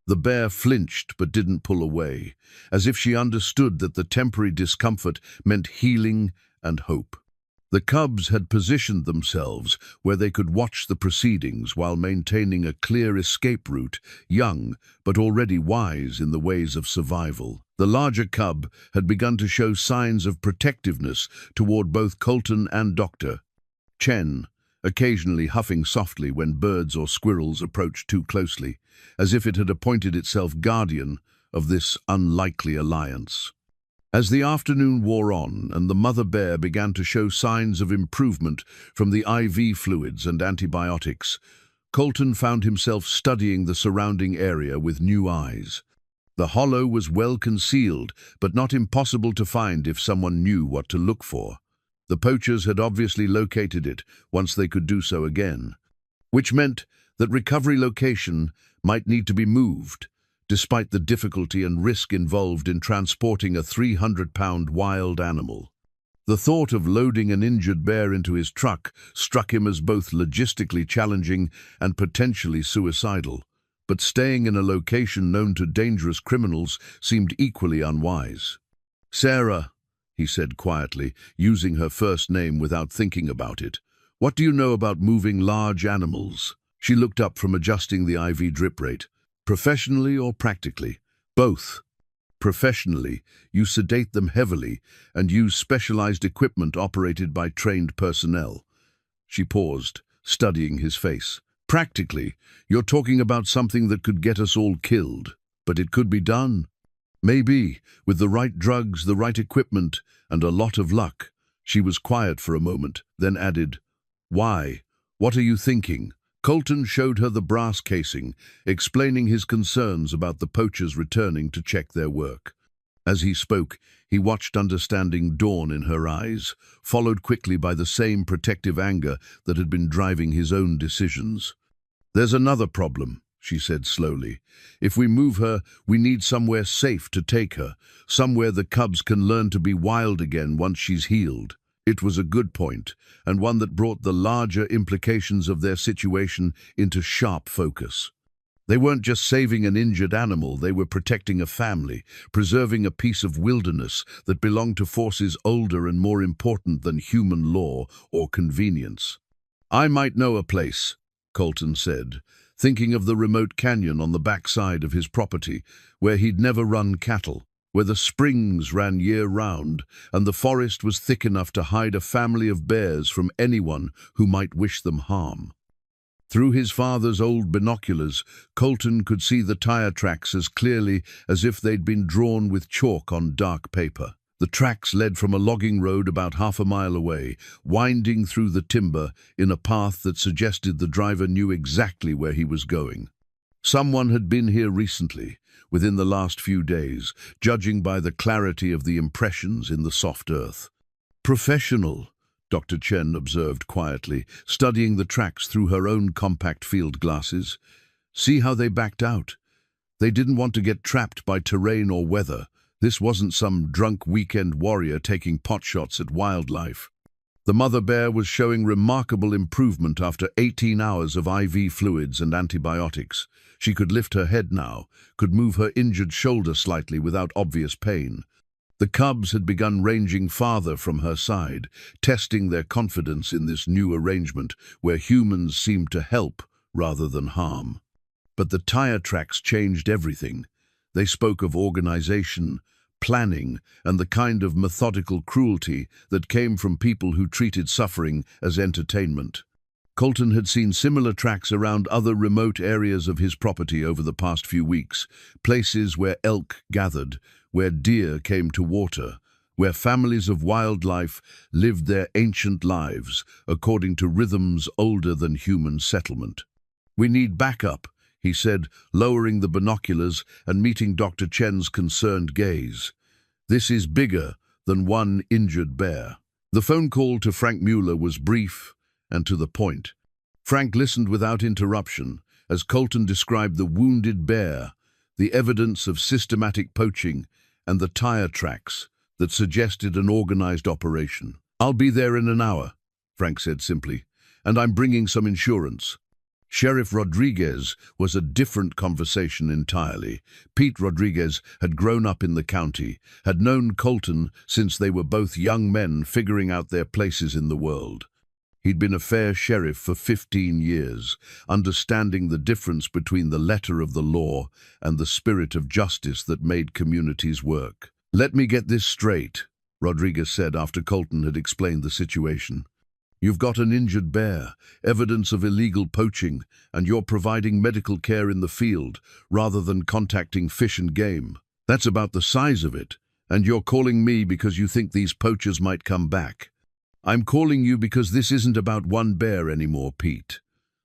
The bear flinched but didn't pull away, as if she understood that the temporary discomfort meant healing and hope. The cubs had positioned themselves where they could watch the proceedings while maintaining a clear escape route, young but already wise in the ways of survival. The larger cub had begun to show signs of protectiveness toward both Colton and Dr. Chen, occasionally huffing softly when birds or squirrels approached too closely, as if it had appointed itself guardian of this unlikely alliance. As the afternoon wore on and the mother bear began to show signs of improvement from the IV fluids and antibiotics, Colton found himself studying the surrounding area with new eyes. The hollow was well concealed, but not impossible to find if someone knew what to look for. The poachers had obviously located it once they could do so again, which meant that recovery location might need to be moved, despite the difficulty and risk involved in transporting a 300-pound wild animal. The thought of loading an injured bear into his truck struck him as both logistically challenging and potentially suicidal, but staying in a location known to dangerous criminals seemed equally unwise. "Sarah," he said quietly, using her first name without thinking about it, "what do you know about moving large animals?" She looked up from adjusting the IV drip rate. "Professionally or practically?" "Both. Professionally, you sedate them heavily and use specialized equipment operated by trained personnel." She paused, studying his face. "Practically, you're talking about something that could get us all killed, but it could be done. Maybe, with the right drugs, the right equipment, and a lot of luck." She was quiet for a moment, then added, "Why? What are you thinking?" Colton showed her the brass casing, explaining his concerns about the poachers returning to check their work. As he spoke, he watched understanding dawn in her eyes, followed quickly by the same protective anger that had been driving his own decisions. "There's another problem," she said slowly. "If we move her, we need somewhere safe to take her, somewhere the cubs can learn to be wild again once she's healed." It was a good point, and one that brought the larger implications of their situation into sharp focus. They weren't just saving an injured animal, they were protecting a family, preserving a piece of wilderness that belonged to forces older and more important than human law or convenience. "I might know a place," Colton said, thinking of the remote canyon on the backside of his property, where he'd never run cattle, where the springs ran year-round, and the forest was thick enough to hide a family of bears from anyone who might wish them harm. Through his father's old binoculars, Colton could see the tire tracks as clearly as if they'd been drawn with chalk on dark paper. The tracks led from a logging road about half a mile away, winding through the timber in a path that suggested the driver knew exactly where he was going. Someone had been here recently, within the last few days, judging by the clarity of the impressions in the soft earth. Professional, Dr. Chen observed quietly, studying the tracks through her own compact field glasses. See how they backed out. They didn't want to get trapped by terrain or weather. This wasn't some drunk weekend warrior taking potshots at wildlife. The mother bear was showing remarkable improvement after 18 hours of IV fluids and antibiotics. She could lift her head now, could move her injured shoulder slightly without obvious pain. The cubs had begun ranging farther from her side, testing their confidence in this new arrangement where humans seemed to help rather than harm. But the tire tracks changed everything. They spoke of organization, planning, and the kind of methodical cruelty that came from people who treated suffering as entertainment. Colton had seen similar tracks around other remote areas of his property over the past few weeks, places where elk gathered, where deer came to water, where families of wildlife lived their ancient lives according to rhythms older than human settlement. "We need backup," he said, lowering the binoculars and meeting Dr. Chen's concerned gaze. "This is bigger than one injured bear." The phone call to Frank Mueller was brief and to the point. Frank listened without interruption as Colton described the wounded bear, the evidence of systematic poaching, and the tire tracks that suggested an organized operation. "I'll be there in an hour," Frank said simply, "and I'm bringing some insurance." Sheriff Rodriguez was a different conversation entirely. Pete Rodriguez had grown up in the county, had known Colton since they were both young men figuring out their places in the world. He'd been a fair sheriff for 15 years, understanding the difference between the letter of the law and the spirit of justice that made communities work. "Let me get this straight," Rodriguez said after Colton had explained the situation. "You've got an injured bear, evidence of illegal poaching, and you're providing medical care in the field rather than contacting Fish and Game. That's about the size of it, and you're calling me because you think these poachers might come back. I'm calling you because this isn't about one bear anymore, Pete.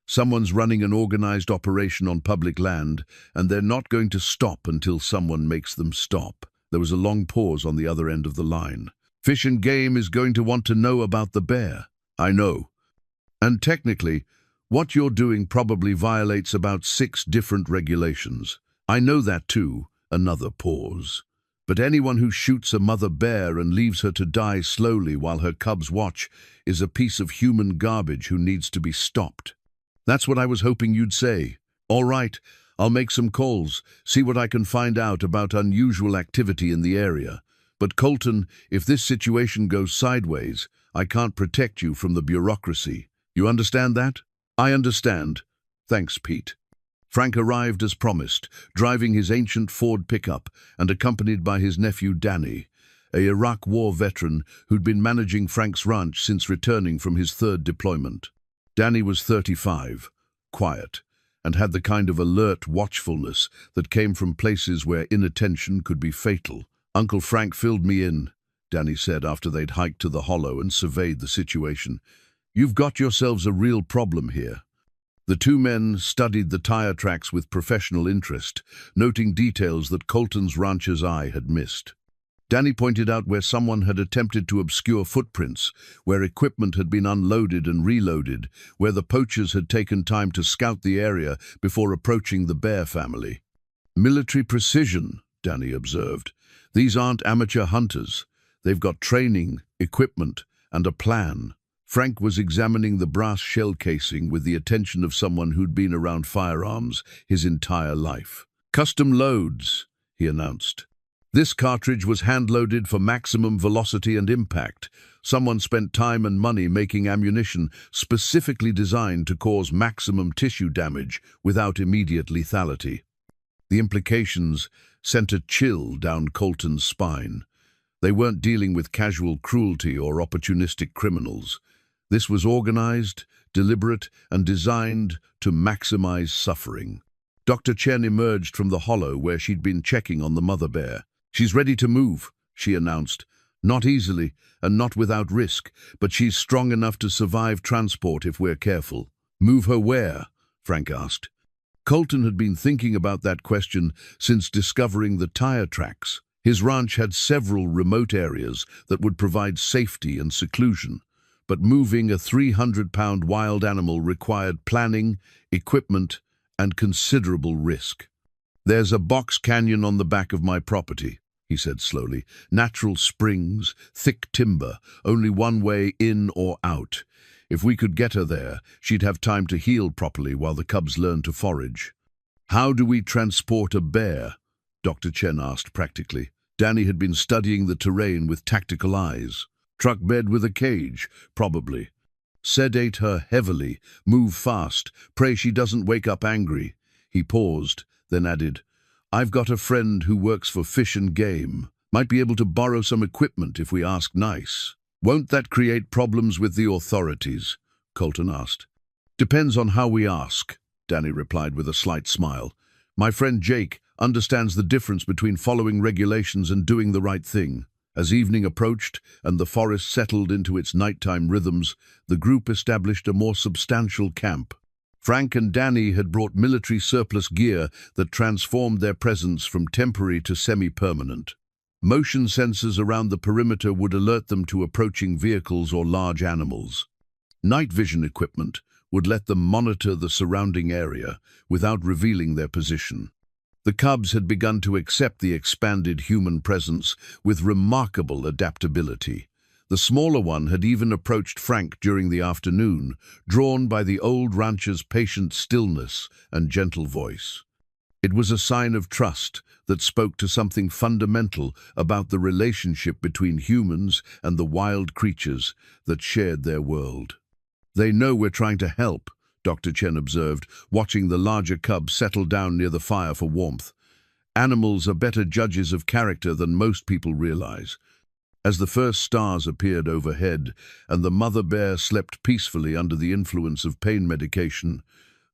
Someone's running an organized operation on public land, and they're not going to stop until someone makes them stop." There was a long pause on the other end of the line. "Fish and Game is going to want to know about the bear." "I know. And technically, what you're doing probably violates about 6 different regulations." "I know that too." Another pause. "But anyone who shoots a mother bear and leaves her to die slowly while her cubs watch is a piece of human garbage who needs to be stopped." "That's what I was hoping you'd say." "All right, I'll make some calls, see what I can find out about unusual activity in the area. But Colton, if this situation goes sideways, I can't protect you from the bureaucracy. You understand that?" "I understand. Thanks, Pete." Frank arrived as promised, driving his ancient Ford pickup and accompanied by his nephew Danny, a Iraq War veteran who'd been managing Frank's ranch since returning from his 3rd deployment. Danny was 35, quiet, and had the kind of alert watchfulness that came from places where inattention could be fatal. "Uncle Frank filled me in," Danny said after they'd hiked to the hollow and surveyed the situation. "You've got yourselves a real problem here." The two men studied the tire tracks with professional interest, noting details that Colton's rancher's eye had missed. Danny pointed out where someone had attempted to obscure footprints, where equipment had been unloaded and reloaded, where the poachers had taken time to scout the area before approaching the bear family. "Military precision," Danny observed. "These aren't amateur hunters. They've got training, equipment, and a plan." Frank was examining the brass shell casing with the attention of someone who'd been around firearms his entire life. "Custom loads," he announced. "This cartridge was hand-loaded for maximum velocity and impact. Someone spent time and money making ammunition specifically designed to cause maximum tissue damage without immediate lethality." The implications sent a chill down Colton's spine. They weren't dealing with casual cruelty or opportunistic criminals. This was organized, deliberate, and designed to maximize suffering. Dr. Chen emerged from the hollow where she'd been checking on the mother bear. "She's ready to move," she announced, Not easily, and not without risk, but she's strong enough to survive transport if we're careful. Move her where? Frank asked. Colton had been thinking about that question since discovering the tire tracks. His ranch had several remote areas that would provide safety and seclusion, but moving a 300-pound wild animal required planning, equipment, and considerable risk. "There's a box canyon on the back of my property," he said slowly. "Natural springs, thick timber, only one way in or out. If we could get her there, she'd have time to heal properly while the cubs learn to forage." "How do we transport a bear?" Dr. Chen asked practically. Danny had been studying the terrain with tactical eyes. "Truck bed with a cage, probably. Sedate her heavily, move fast, pray she doesn't wake up angry." He paused, then added, "I've got a friend who works for Fish and Game. Might be able to borrow some equipment if we ask nice." "Won't that create problems with the authorities?" Colton asked. "Depends on how we ask," Danny replied with a slight smile. "My friend Jake understands the difference between following regulations and doing the right thing." As evening approached and the forest settled into its nighttime rhythms, the group established a more substantial camp. Frank and Danny had brought military surplus gear that transformed their presence from temporary to semi-permanent. Motion sensors around the perimeter would alert them to approaching vehicles or large animals. Night vision equipment would let them monitor the surrounding area without revealing their position. The cubs had begun to accept the expanded human presence with remarkable adaptability. The smaller one had even approached Frank during the afternoon, drawn by the old rancher's patient stillness and gentle voice. It was a sign of trust that spoke to something fundamental about the relationship between humans and the wild creatures that shared their world. "They know we're trying to help," Dr. Chen observed, watching the larger cub settle down near the fire for warmth. "Animals are better judges of character than most people realize." As the first stars appeared overhead and the mother bear slept peacefully under the influence of pain medication,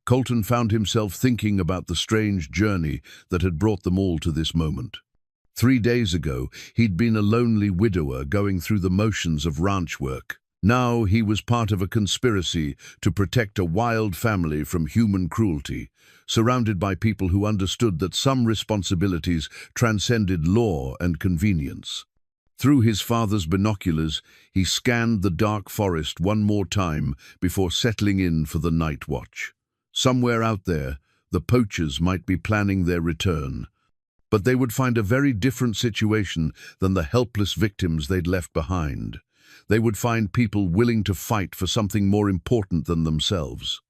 Colton found himself thinking about the strange journey that had brought them all to this moment. 3 days ago, he'd been a lonely widower going through the motions of ranch work. Now he was part of a conspiracy to protect a wild family from human cruelty, surrounded by people who understood that some responsibilities transcended law and convenience. Through his father's binoculars, he scanned the dark forest one more time before settling in for the night watch. Somewhere out there, the poachers might be planning their return, but they would find a very different situation than the helpless victims they'd left behind. They would find people willing to fight for something more important than themselves.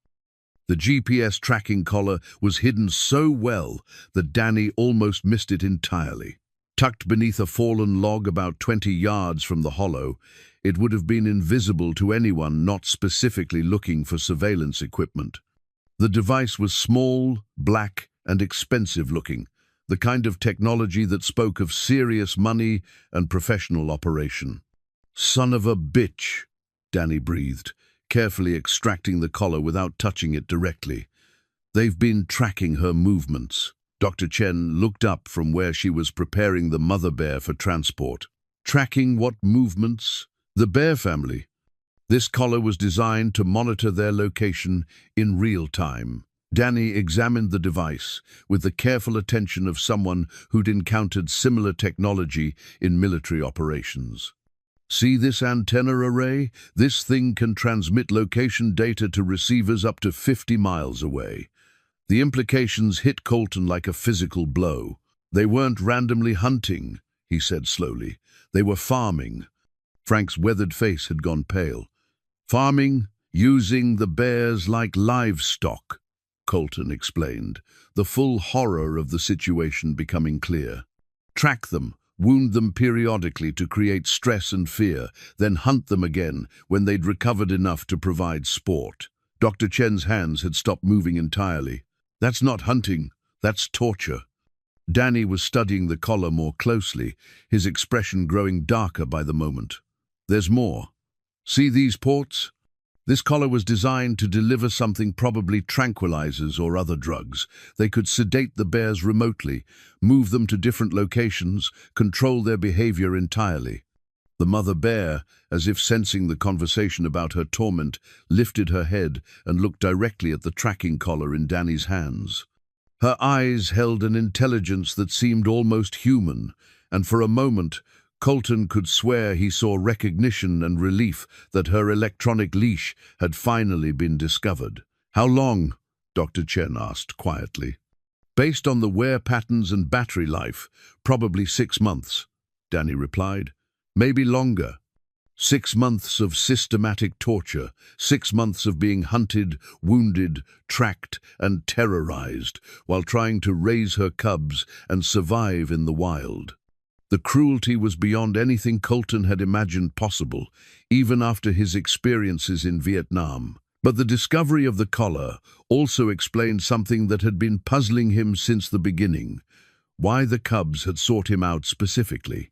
The GPS tracking collar was hidden so well that Danny almost missed it entirely. Tucked beneath a fallen log about 20 yards from the hollow, it would have been invisible to anyone not specifically looking for surveillance equipment. The device was small, black, and expensive-looking, the kind of technology that spoke of serious money and professional operation. "Son of a bitch," Danny breathed, carefully extracting the collar without touching it directly. "They've been tracking her movements." Dr. Chen looked up from where she was preparing the mother bear for transport. "Tracking what movements?" "The bear family. This collar was designed to monitor their location in real time." Danny examined the device with the careful attention of someone who'd encountered similar technology in military operations. "See this antenna array? This thing can transmit location data to receivers up to 50 miles away." The implications hit Colton like a physical blow. "They weren't randomly hunting," he said slowly. "They were farming." Frank's weathered face had gone pale. "Farming, using the bears like livestock," Colton explained, the full horror of the situation becoming clear. "Track them, wound them periodically to create stress and fear, then hunt them again when they'd recovered enough to provide sport." Dr. Chen's hands had stopped moving entirely. "That's not hunting, that's torture." Danny was studying the collar more closely, his expression growing darker by the moment. "There's more. See these ports? This collar was designed to deliver something, probably tranquilizers or other drugs. They could sedate the bears remotely, move them to different locations, control their behavior entirely." The mother bear, as if sensing the conversation about her torment, lifted her head and looked directly at the tracking collar in Danny's hands. Her eyes held an intelligence that seemed almost human, and for a moment, Colton could swear he saw recognition and relief that her electronic leash had finally been discovered. "How long?" Dr. Chen asked quietly. "Based on the wear patterns and battery life, probably 6 months," Danny replied. "Maybe longer. 6 months of systematic torture, 6 months of being hunted, wounded, tracked, and terrorized while trying to raise her cubs and survive in the wild." The cruelty was beyond anything Colton had imagined possible, even after his experiences in Vietnam. But the discovery of the collar also explained something that had been puzzling him since the beginning: why the cubs had sought him out specifically.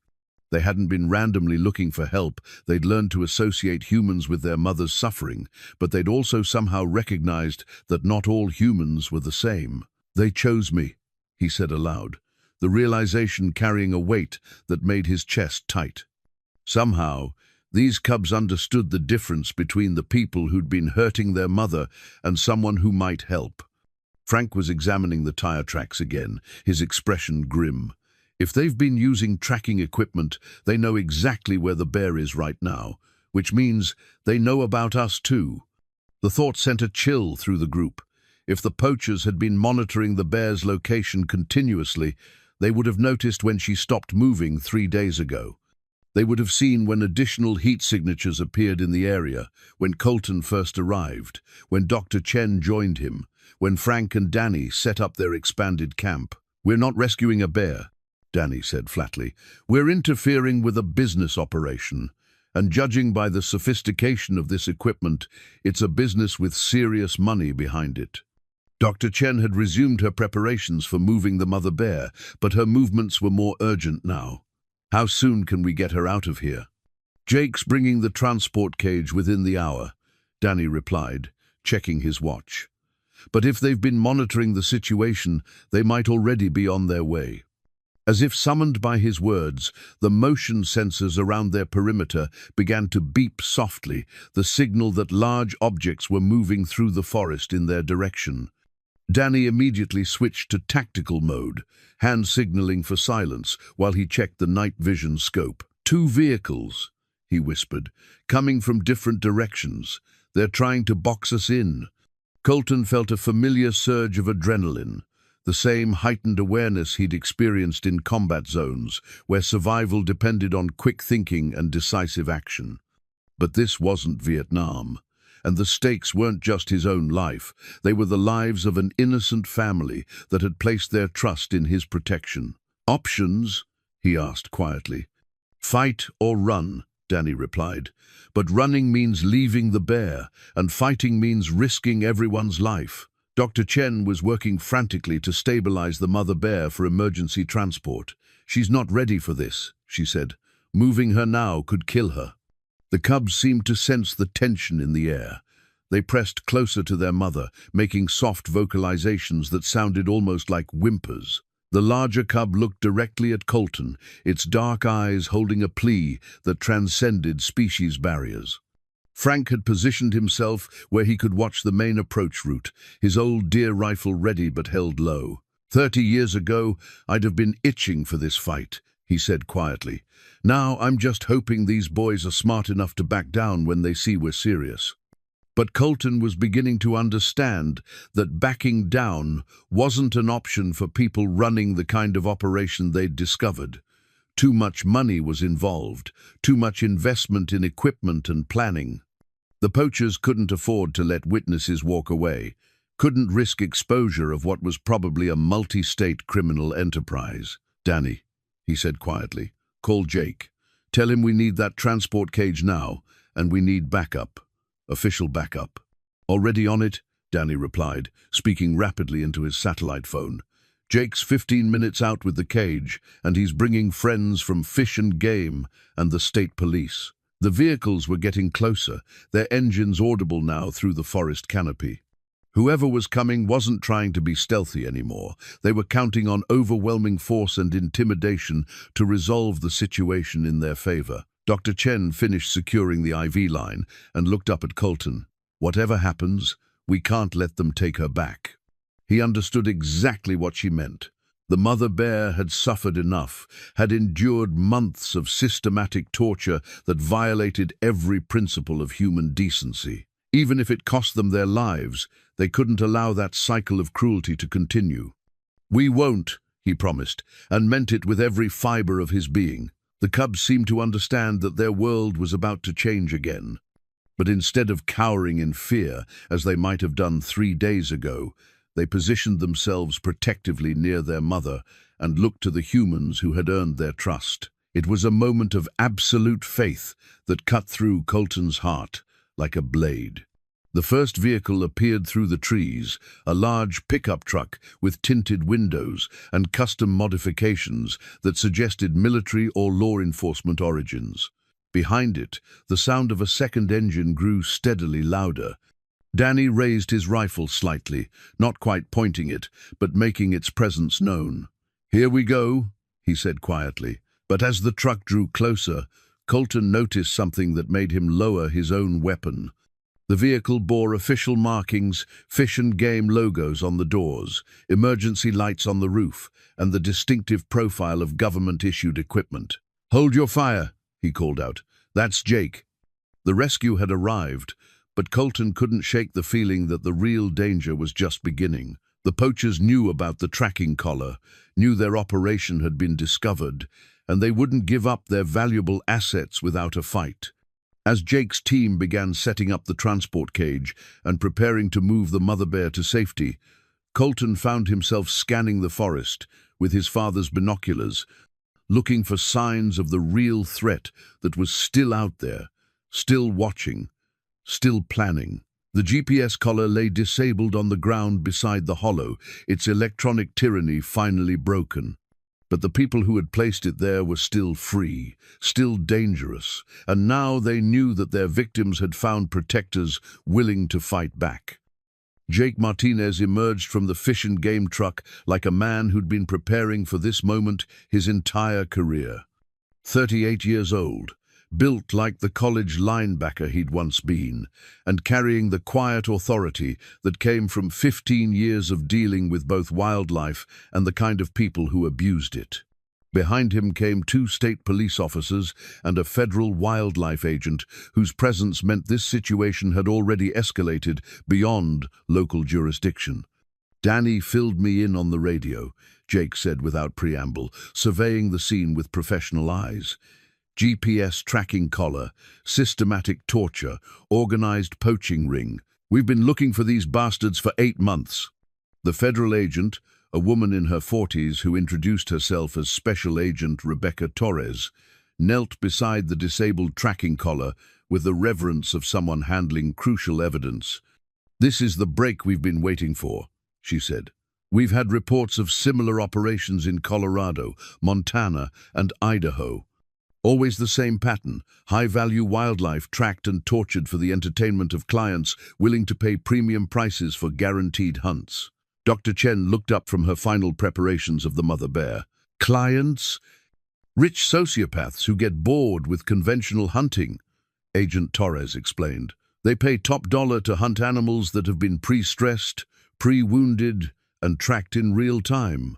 They hadn't been randomly looking for help. They'd learned to associate humans with their mother's suffering, but they'd also somehow recognized that not all humans were the same. "They chose me," he said aloud, the realization carrying a weight that made his chest tight. Somehow, these cubs understood the difference between the people who'd been hurting their mother and someone who might help. Frank was examining the tire tracks again, his expression grim. If they've been using tracking equipment, they know exactly where the bear is right now, which means they know about us too. The thought sent a chill through the group. If the poachers had been monitoring the bear's location continuously, they would have noticed when she stopped moving 3 days ago. They would have seen when additional heat signatures appeared in the area, when Colton first arrived, when Dr. Chen joined him, when Frank and Danny set up their expanded camp. "We're not rescuing a bear," Danny said flatly. "We're interfering with a business operation, and judging by the sophistication of this equipment, it's a business with serious money behind it." Dr. Chen had resumed her preparations for moving the mother bear, but her movements were more urgent now. "How soon can we get her out of here?" "Jake's bringing the transport cage within the hour," Danny replied, checking his watch. "But if they've been monitoring the situation, they might already be on their way." As if summoned by his words, the motion sensors around their perimeter began to beep softly, the signal that large objects were moving through the forest in their direction. Danny immediately switched to tactical mode, hand signaling for silence while he checked the night vision scope. "2 vehicles," he whispered, "coming from different directions. They're trying to box us in." Colton felt a familiar surge of adrenaline, the same heightened awareness he'd experienced in combat zones, where survival depended on quick thinking and decisive action. But this wasn't Vietnam. And the stakes weren't just his own life, they were the lives of an innocent family that had placed their trust in his protection. "Options?" he asked quietly. "Fight or run," Danny replied. "But running means leaving the bear, and fighting means risking everyone's life." Dr. Chen was working frantically to stabilize the mother bear for emergency transport. "She's not ready for this," she said. "Moving her now could kill her." The cubs seemed to sense the tension in the air. They pressed closer to their mother, making soft vocalizations that sounded almost like whimpers. The larger cub looked directly at Colton, its dark eyes holding a plea that transcended species barriers. Frank had positioned himself where he could watch the main approach route, his old deer rifle ready but held low. 30 years ago, I'd have been itching for this fight," he said quietly. "Now I'm just hoping these boys are smart enough to back down when they see we're serious." But Colton was beginning to understand that backing down wasn't an option for people running the kind of operation they'd discovered. Too much money was involved, too much investment in equipment and planning. The poachers couldn't afford to let witnesses walk away, couldn't risk exposure of what was probably a multi-state criminal enterprise. "Danny," he said quietly, "call Jake. Tell him we need that transport cage now, and we need backup. Official backup." "Already on it," Danny replied, speaking rapidly into his satellite phone. "Jake's 15 minutes out with the cage, and he's bringing friends from Fish and Game and the state police." The vehicles were getting closer, their engines audible now through the forest canopy. Whoever was coming wasn't trying to be stealthy anymore. They were counting on overwhelming force and intimidation to resolve the situation in their favor. Dr. Chen finished securing the IV line and looked up at Colton. Whatever happens, we can't let them take her back. He understood exactly what she meant. The mother bear had suffered enough, had endured months of systematic torture that violated every principle of human decency. Even if it cost them their lives, they couldn't allow that cycle of cruelty to continue. "We won't," he promised, and meant it with every fiber of his being. The cubs seemed to understand that their world was about to change again. But instead of cowering in fear, as they might have done 3 days ago, they positioned themselves protectively near their mother and looked to the humans who had earned their trust. It was a moment of absolute faith that cut through Colton's heart like a blade. The first vehicle appeared through the trees, a large pickup truck with tinted windows and custom modifications that suggested military or law enforcement origins. Behind it, the sound of a second engine grew steadily louder. Danny raised his rifle slightly, not quite pointing it, but making its presence known. "Here we go," he said quietly. But as the truck drew closer, Colton noticed something that made him lower his own weapon. The vehicle bore official markings, Fish and Game logos on the doors, emergency lights on the roof, and the distinctive profile of government-issued equipment. "Hold your fire," he called out. "That's Jake." The rescue had arrived, but Colton couldn't shake the feeling that the real danger was just beginning. The poachers knew about the tracking collar, knew their operation had been discovered, and they wouldn't give up their valuable assets without a fight. As Jake's team began setting up the transport cage and preparing to move the mother bear to safety, Colton found himself scanning the forest with his father's binoculars, looking for signs of the real threat that was still out there, still watching, still planning. The GPS collar lay disabled on the ground beside the hollow, its electronic tyranny finally broken. But the people who had placed it there were still free, still dangerous, and now they knew that their victims had found protectors willing to fight back. Jake Martinez emerged from the Fish and Game truck like a man who'd been preparing for this moment his entire career. 38 years old, built like the college linebacker he'd once been, and carrying the quiet authority that came from 15 years of dealing with both wildlife and the kind of people who abused it. Behind him came 2 state police officers and a federal wildlife agent whose presence meant this situation had already escalated beyond local jurisdiction. "Danny filled me in on the radio," Jake said without preamble, surveying the scene with professional eyes. "GPS tracking collar, systematic torture, organized poaching ring. We've been looking for these bastards for 8 months. The federal agent, a woman in her 40s who introduced herself as Special Agent Rebecca Torres, knelt beside the disabled tracking collar with the reverence of someone handling crucial evidence. "This is the break we've been waiting for," she said. "We've had reports of similar operations in Colorado, Montana, and Idaho. Always the same pattern, high-value wildlife tracked and tortured for the entertainment of clients willing to pay premium prices for guaranteed hunts." Dr. Chen looked up from her final preparations of the mother bear. "Clients? Rich sociopaths who get bored with conventional hunting," Agent Torres explained. "They pay top dollar to hunt animals that have been pre-stressed, pre-wounded, and tracked in real time.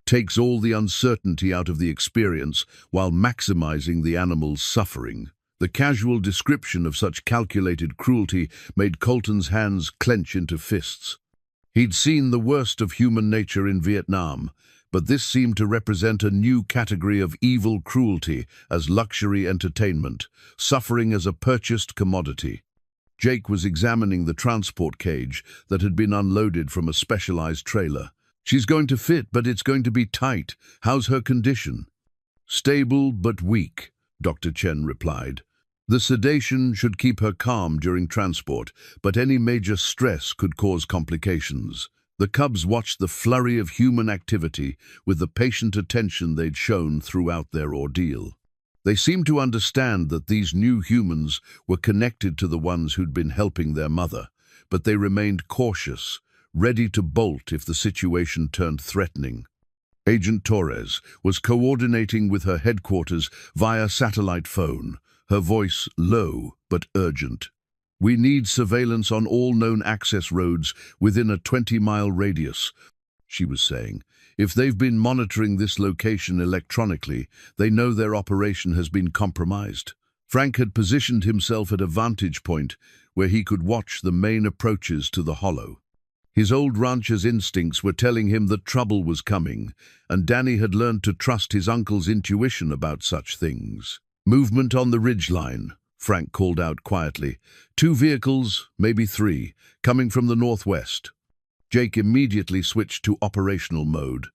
Takes all the uncertainty out of the experience while maximizing the animal's suffering." The casual description of such calculated cruelty made Colton's hands clench into fists. He'd seen the worst of human nature in Vietnam, but this seemed to represent a new category of evil cruelty as luxury entertainment, suffering as a purchased commodity. Jake was examining the transport cage that had been unloaded from a specialized trailer. "She's going to fit, but it's going to be tight. How's her condition?" "Stable but weak," Dr. Chen replied. "The sedation should keep her calm during transport, but any major stress could cause complications." The cubs watched the flurry of human activity with the patient attention they'd shown throughout their ordeal. They seemed to understand that these new humans were connected to the ones who'd been helping their mother, but they remained cautious, ready to bolt if the situation turned threatening. Agent Torres was coordinating with her headquarters via satellite phone, her voice low but urgent. "We need surveillance on all known access roads within a 20-mile radius," she was saying. "If they've been monitoring this location electronically, they know their operation has been compromised." Frank had positioned himself at a vantage point where he could watch the main approaches to the hollow. His old rancher's instincts were telling him that trouble was coming, and Danny had learned to trust his uncle's intuition about such things. "Movement on the ridgeline," Frank called out quietly. "2 vehicles, maybe 3, coming from the northwest." Jake immediately switched to operational mode,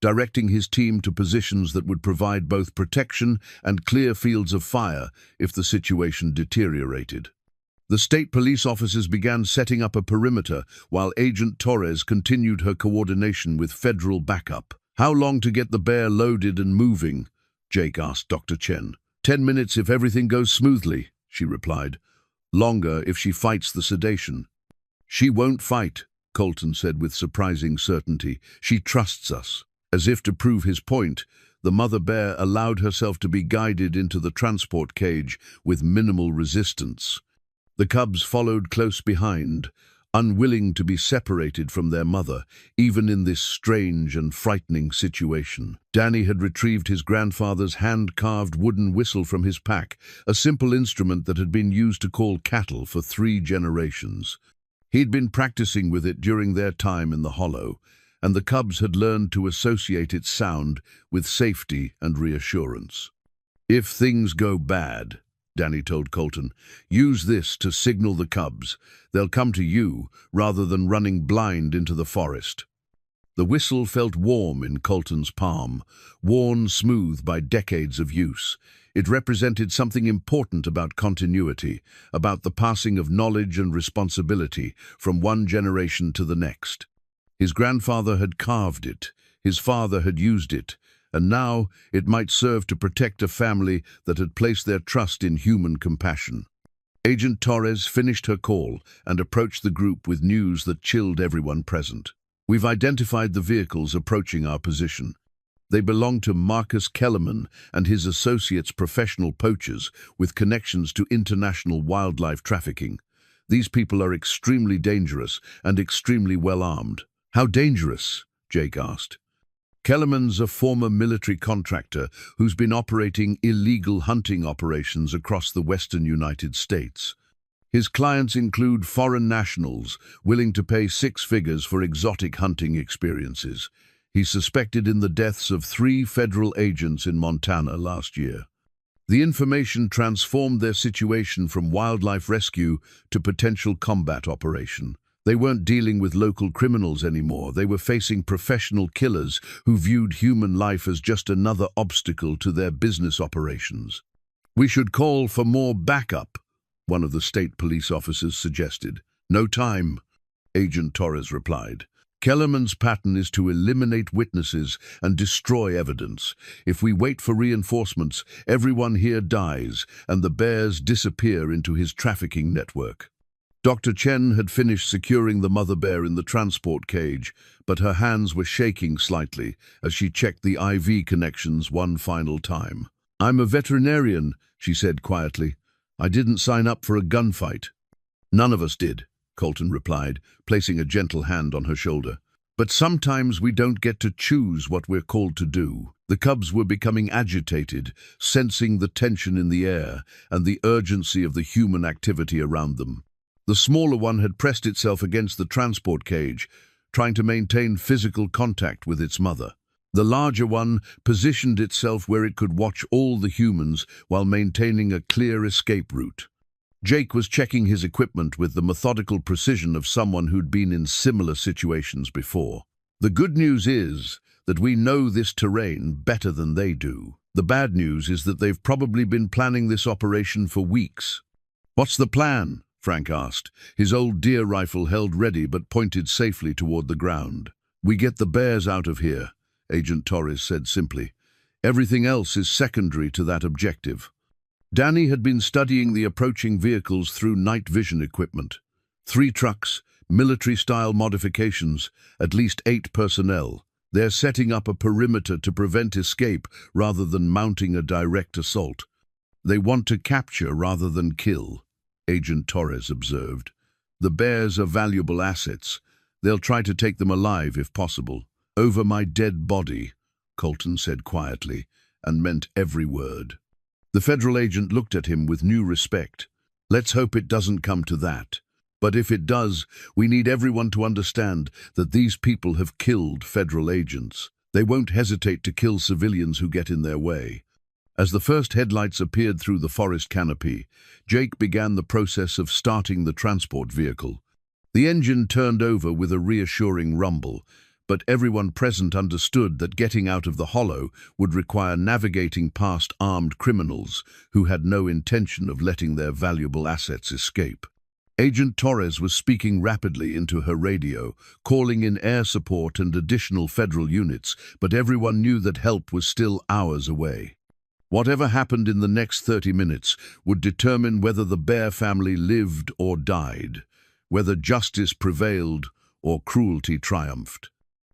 directing his team to positions that would provide both protection and clear fields of fire if the situation deteriorated. The state police officers began setting up a perimeter while Agent Torres continued her coordination with federal backup. "How long to get the bear loaded and moving?" Jake asked Dr. Chen. 10 minutes if everything goes smoothly," she replied. "Longer if she fights the sedation." "She won't fight," Colton said with surprising certainty. "She trusts us." As if to prove his point, the mother bear allowed herself to be guided into the transport cage with minimal resistance. The cubs followed close behind, unwilling to be separated from their mother, even in this strange and frightening situation. Danny had retrieved his grandfather's hand-carved wooden whistle from his pack, a simple instrument that had been used to call cattle for 3 generations. He'd been practicing with it during their time in the hollow, and the cubs had learned to associate its sound with safety and reassurance. "If things go bad," Danny told Colton, "use this to signal the cubs. They'll come to you rather than running blind into the forest." The whistle felt warm in Colton's palm, worn smooth by decades of use. It represented something important about continuity, about the passing of knowledge and responsibility from one generation to the next. His grandfather had carved it, his father had used it, and now it might serve to protect a family that had placed their trust in human compassion. Agent Torres finished her call and approached the group with news that chilled everyone present. "We've identified the vehicles approaching our position. They belong to Marcus Kellerman and his associates, professional poachers with connections to international wildlife trafficking. These people are extremely dangerous and extremely well-armed." "How dangerous?" Jake asked. "Kellerman's a former military contractor who's been operating illegal hunting operations across the western United States. His clients include foreign nationals willing to pay 6 figures for exotic hunting experiences. He's suspected in the deaths of 3 federal agents in Montana last year." The information transformed their situation from wildlife rescue to potential combat operation. They weren't dealing with local criminals anymore. They were facing professional killers who viewed human life as just another obstacle to their business operations. "We should call for more backup," one of the state police officers suggested. "No time," Agent Torres replied. "Kellerman's pattern is to eliminate witnesses and destroy evidence. If we wait for reinforcements, everyone here dies, and the bears disappear into his trafficking network." Dr. Chen had finished securing the mother bear in the transport cage, but her hands were shaking slightly as she checked the IV connections one final time. "I'm a veterinarian," she said quietly. "I didn't sign up for a gunfight." "None of us did," Colton replied, placing a gentle hand on her shoulder. "But sometimes we don't get to choose what we're called to do." The cubs were becoming agitated, sensing the tension in the air and the urgency of the human activity around them. The smaller one had pressed itself against the transport cage, trying to maintain physical contact with its mother. The larger one positioned itself where it could watch all the humans while maintaining a clear escape route. Jake was checking his equipment with the methodical precision of someone who'd been in similar situations before. "The good news is that we know this terrain better than they do. The bad news is that they've probably been planning this operation for weeks." "What's the plan?" Frank asked, his old deer rifle held ready but pointed safely toward the ground. "We get the bears out of here," Agent Torres said simply. "Everything else is secondary to that objective." Danny had been studying the approaching vehicles through night vision equipment. 3 trucks, military-style modifications, at least 8 personnel. They're setting up a perimeter to prevent escape rather than mounting a direct assault. They want to capture rather than kill, Agent Torres observed. The bears are valuable assets. They'll try to take them alive if possible. Over my dead body, Colton said quietly, and meant every word. The federal agent looked at him with new respect. Let's hope it doesn't come to that. But if it does, we need everyone to understand that these people have killed federal agents. They won't hesitate to kill civilians who get in their way. As the first headlights appeared through the forest canopy, Jake began the process of starting the transport vehicle. The engine turned over with a reassuring rumble, but everyone present understood that getting out of the hollow would require navigating past armed criminals who had no intention of letting their valuable assets escape. Agent Torres was speaking rapidly into her radio, calling in air support and additional federal units, but everyone knew that help was still hours away. Whatever happened in the next 30 minutes would determine whether the Bear family lived or died, whether justice prevailed or cruelty triumphed.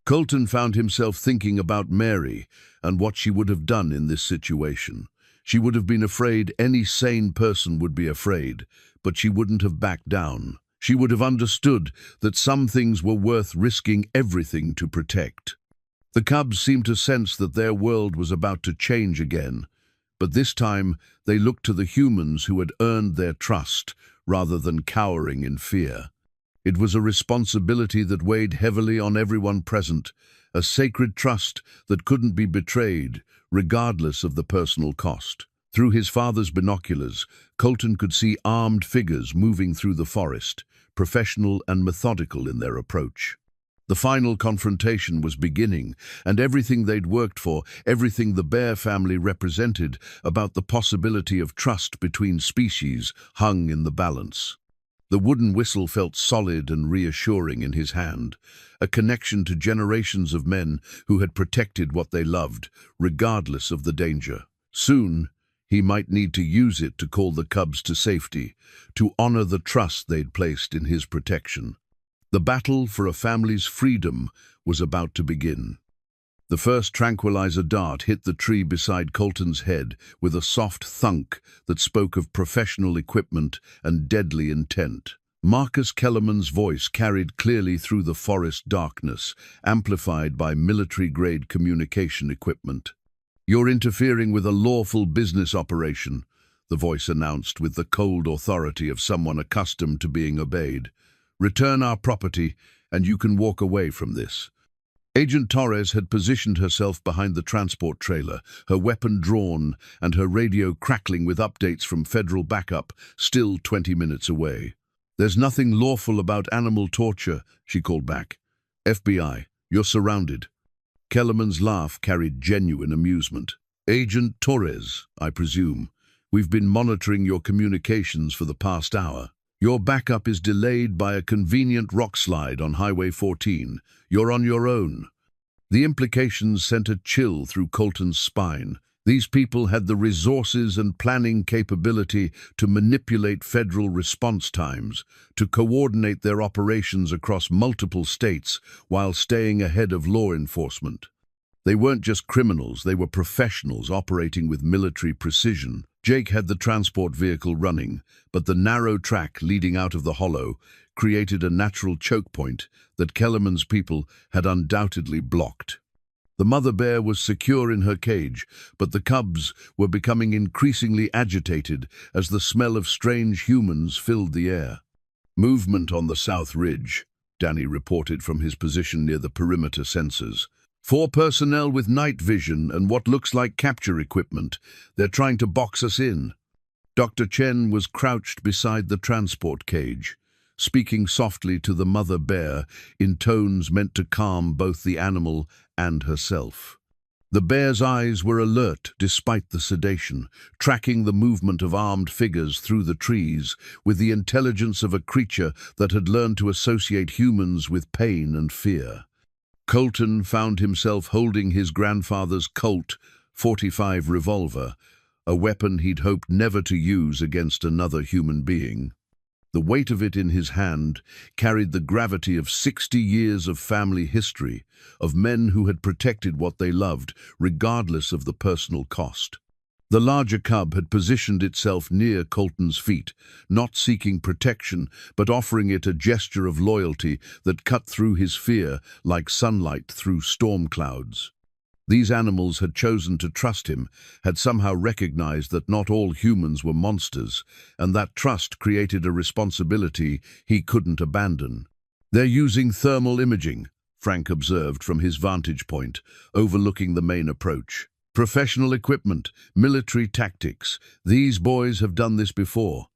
Colton found himself thinking about Mary and what she would have done in this situation. She would have been afraid any sane person would be afraid, but she wouldn't have backed down. She would have understood that some things were worth risking everything to protect. The cubs seemed to sense that their world was about to change again, but this time they looked to the humans who had earned their trust rather than cowering in fear. It was a responsibility that weighed heavily on everyone present, a sacred trust that couldn't be betrayed, regardless of the personal cost. Through his father's binoculars, Colton could see armed figures moving through the forest, professional and methodical in their approach. The final confrontation was beginning, and everything they'd worked for, everything the Bear family represented about the possibility of trust between species, hung in the balance. The wooden whistle felt solid and reassuring in his hand, a connection to generations of men who had protected what they loved, regardless of the danger. Soon, he might need to use it to call the cubs to safety, to honor the trust they'd placed in his protection. The battle for a family's freedom was about to begin. The first tranquilizer dart hit the tree beside Colton's head with a soft thunk that spoke of professional equipment and deadly intent. Marcus Kellerman's voice carried clearly through the forest darkness, amplified by military-grade communication equipment. "You're interfering with a lawful business operation," the voice announced with the cold authority of someone accustomed to being obeyed. "Return our property, and you can walk away from this." Agent Torres had positioned herself behind the transport trailer, her weapon drawn and her radio crackling with updates from federal backup, still 20 minutes away. "There's nothing lawful about animal torture," she called back. "FBI, you're surrounded." Kellerman's laugh carried genuine amusement. "Agent Torres, I presume. We've been monitoring your communications for the past hour. Your backup is delayed by a convenient rock slide on Highway 14. You're on your own." The implications sent a chill through Colton's spine. These people had the resources and planning capability to manipulate federal response times, to coordinate their operations across multiple states while staying ahead of law enforcement. They weren't just criminals, they were professionals operating with military precision. Jake had the transport vehicle running, but the narrow track leading out of the hollow created a natural choke point that Kellerman's people had undoubtedly blocked. The mother bear was secure in her cage, but the cubs were becoming increasingly agitated as the smell of strange humans filled the air. "Movement on the south ridge," Danny reported from his position near the perimeter sensors. "4 personnel with night vision and what looks like capture equipment. They're trying to box us in." Dr. Chen was crouched beside the transport cage, speaking softly to the mother bear in tones meant to calm both the animal and herself. The bear's eyes were alert despite the sedation, tracking the movement of armed figures through the trees with the intelligence of a creature that had learned to associate humans with pain and fear. Colton found himself holding his grandfather's Colt .45 revolver, a weapon he'd hoped never to use against another human being. The weight of it in his hand carried the gravity of 60 years of family history, of men who had protected what they loved, regardless of the personal cost. The larger cub had positioned itself near Colton's feet, not seeking protection, but offering it a gesture of loyalty that cut through his fear like sunlight through storm clouds. These animals had chosen to trust him, had somehow recognized that not all humans were monsters, and that trust created a responsibility he couldn't abandon. "They're using thermal imaging," Frank observed from his vantage point, overlooking the main approach. "Professional equipment, military tactics. These boys have done this before."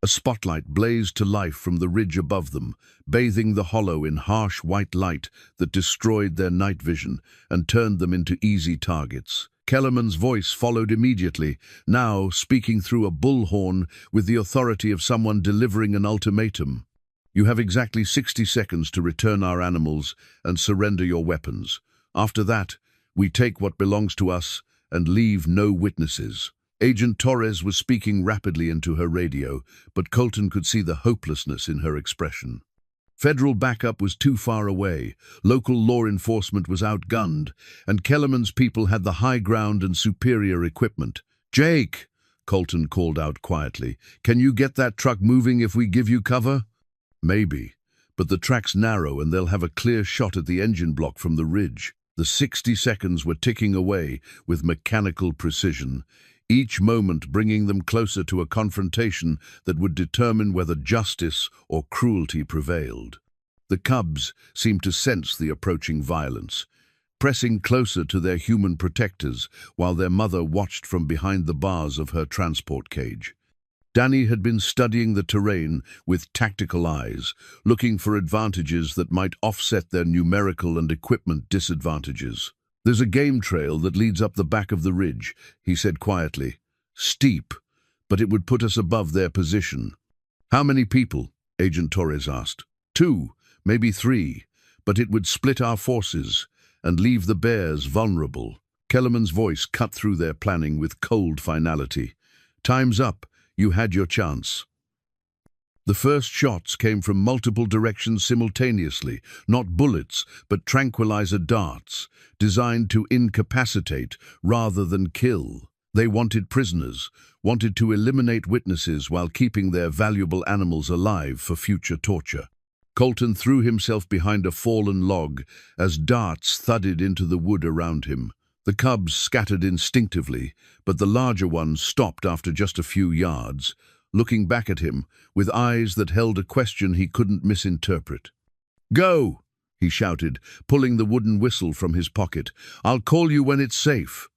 A spotlight blazed to life from the ridge above them, bathing the hollow in harsh white light that destroyed their night vision and turned them into easy targets. Kellerman's voice followed immediately, now speaking through a bullhorn with the authority of someone delivering an ultimatum. "You have exactly 60 seconds to return our animals and surrender your weapons. After that, we take what belongs to us and leave no witnesses." Agent Torres was speaking rapidly into her radio, but Colton could see the hopelessness in her expression. Federal backup was too far away, local law enforcement was outgunned, and Kellerman's people had the high ground and superior equipment. "Jake," Colton called out quietly, "can you get that truck moving if we give you cover?" "Maybe, but the track's narrow and they'll have a clear shot at the engine block from the ridge." The 60 seconds were ticking away with mechanical precision, each moment bringing them closer to a confrontation that would determine whether justice or cruelty prevailed. The cubs seemed to sense the approaching violence, pressing closer to their human protectors while their mother watched from behind the bars of her transport cage. Danny had been studying the terrain with tactical eyes, looking for advantages that might offset their numerical and equipment disadvantages. "There's a game trail that leads up the back of the ridge," he said quietly. "Steep, but it would put us above their position." "How many people?" Agent Torres asked. "2, maybe 3, but it would split our forces and leave the bears vulnerable." Kellerman's voice cut through their planning with cold finality. "Time's up. You had your chance." The first shots came from multiple directions simultaneously, not bullets, but tranquilizer darts, designed to incapacitate rather than kill. They wanted prisoners, wanted to eliminate witnesses while keeping their valuable animals alive for future torture. Colton threw himself behind a fallen log as darts thudded into the wood around him. The cubs scattered instinctively, but the larger one stopped after just a few yards, looking back at him with eyes that held a question he couldn't misinterpret. "Go!" he shouted, pulling the wooden whistle from his pocket. "I'll call you when it's safe."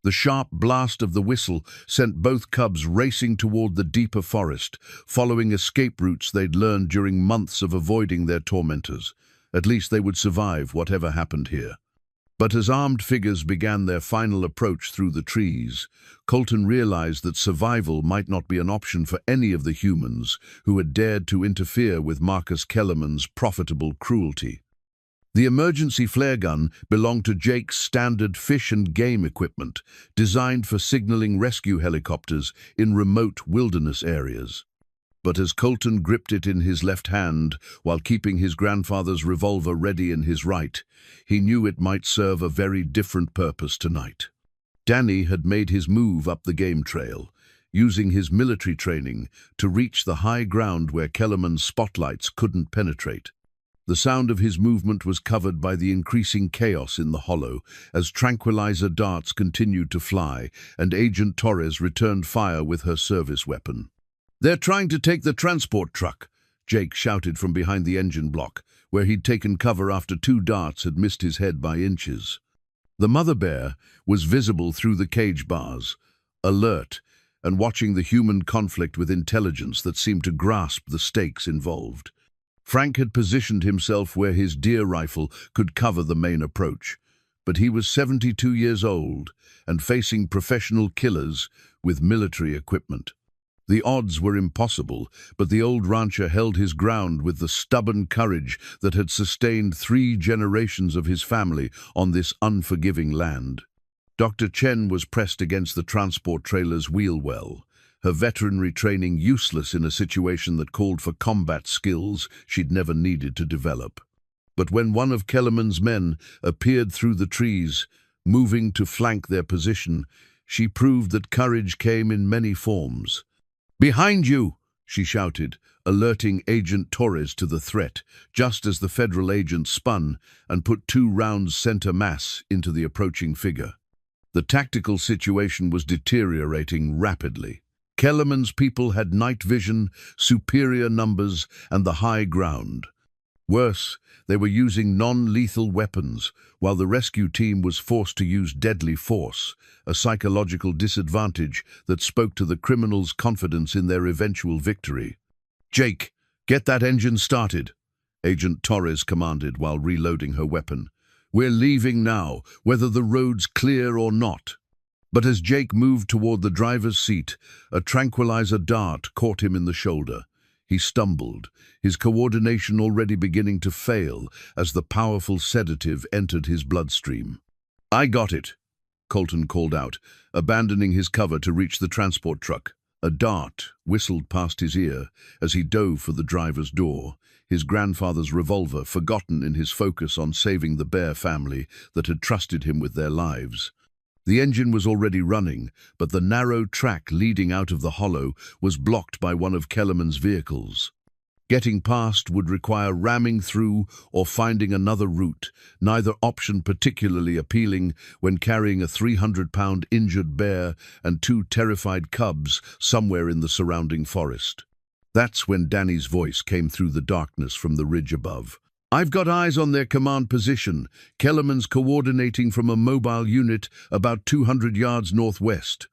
The sharp blast of the whistle sent both cubs racing toward the deeper forest, following escape routes they'd learned during months of avoiding their tormentors. At least they would survive whatever happened here. But as armed figures began their final approach through the trees, Colton realized that survival might not be an option for any of the humans who had dared to interfere with Marcus Kellerman's profitable cruelty. The emergency flare gun belonged to Jake's standard fish and game equipment, designed for signaling rescue helicopters in remote wilderness areas. But as Colton gripped it in his left hand while keeping his grandfather's revolver ready in his right, he knew it might serve a very different purpose tonight. Danny had made his move up the game trail, using his military training to reach the high ground where Kellerman's spotlights couldn't penetrate. The sound of his movement was covered by the increasing chaos in the hollow as tranquilizer darts continued to fly and Agent Torres returned fire with her service weapon. "They're trying to take the transport truck," Jake shouted from behind the engine block, where he'd taken cover after 2 darts had missed his head by inches. The mother bear was visible through the cage bars, alert and watching the human conflict with intelligence that seemed to grasp the stakes involved. Frank had positioned himself where his deer rifle could cover the main approach, but he was 72 years old and facing professional killers with military equipment. The odds were impossible, but the old rancher held his ground with the stubborn courage that had sustained 3 generations of his family on this unforgiving land. Dr. Chen was pressed against the transport trailer's wheel well, her veterinary training useless in a situation that called for combat skills she'd never needed to develop. But when one of Kellerman's men appeared through the trees, moving to flank their position, She proved that courage came in many forms. "Behind you!" she shouted, alerting Agent Torres to the threat, just as the federal agent spun and put 2 rounds center mass into the approaching figure. The tactical situation was deteriorating rapidly. Kellerman's people had night vision, superior numbers, and the high ground. Worse, they were using non-lethal weapons, while the rescue team was forced to use deadly force, a psychological disadvantage that spoke to the criminals' confidence in their eventual victory. "Jake, get that engine started," Agent Torres commanded while reloading her weapon. "We're leaving now, whether the road's clear or not." But as Jake moved toward the driver's seat, a tranquilizer dart caught him in the shoulder. He stumbled, his coordination already beginning to fail as the powerful sedative entered his bloodstream. "I got it," Colton called out, abandoning his cover to reach the transport truck. A dart whistled past his ear as he dove for the driver's door, his grandfather's revolver forgotten in his focus on saving the Bear family that had trusted him with their lives. The engine was already running, but the narrow track leading out of the hollow was blocked by one of Kellerman's vehicles. Getting past would require ramming through or finding another route, neither option particularly appealing when carrying a 300-pound injured bear and 2 terrified cubs somewhere in the surrounding forest. That's when Danny's voice came through the darkness from the ridge above. "I've got eyes on their command position. Kellerman's coordinating from a mobile unit about 200 yards northwest."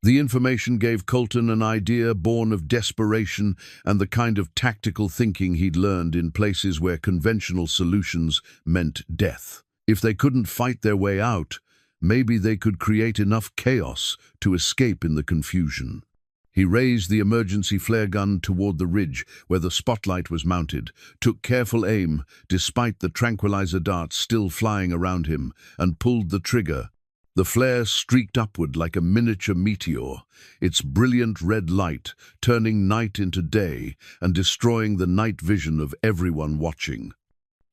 The information gave Colton an idea born of desperation and the kind of tactical thinking he'd learned in places where conventional solutions meant death. If they couldn't fight their way out, maybe they could create enough chaos to escape in the confusion. He raised the emergency flare gun toward the ridge where the spotlight was mounted, took careful aim despite the tranquilizer darts still flying around him, and pulled the trigger. The flare streaked upward like a miniature meteor, its brilliant red light turning night into day and destroying the night vision of everyone watching.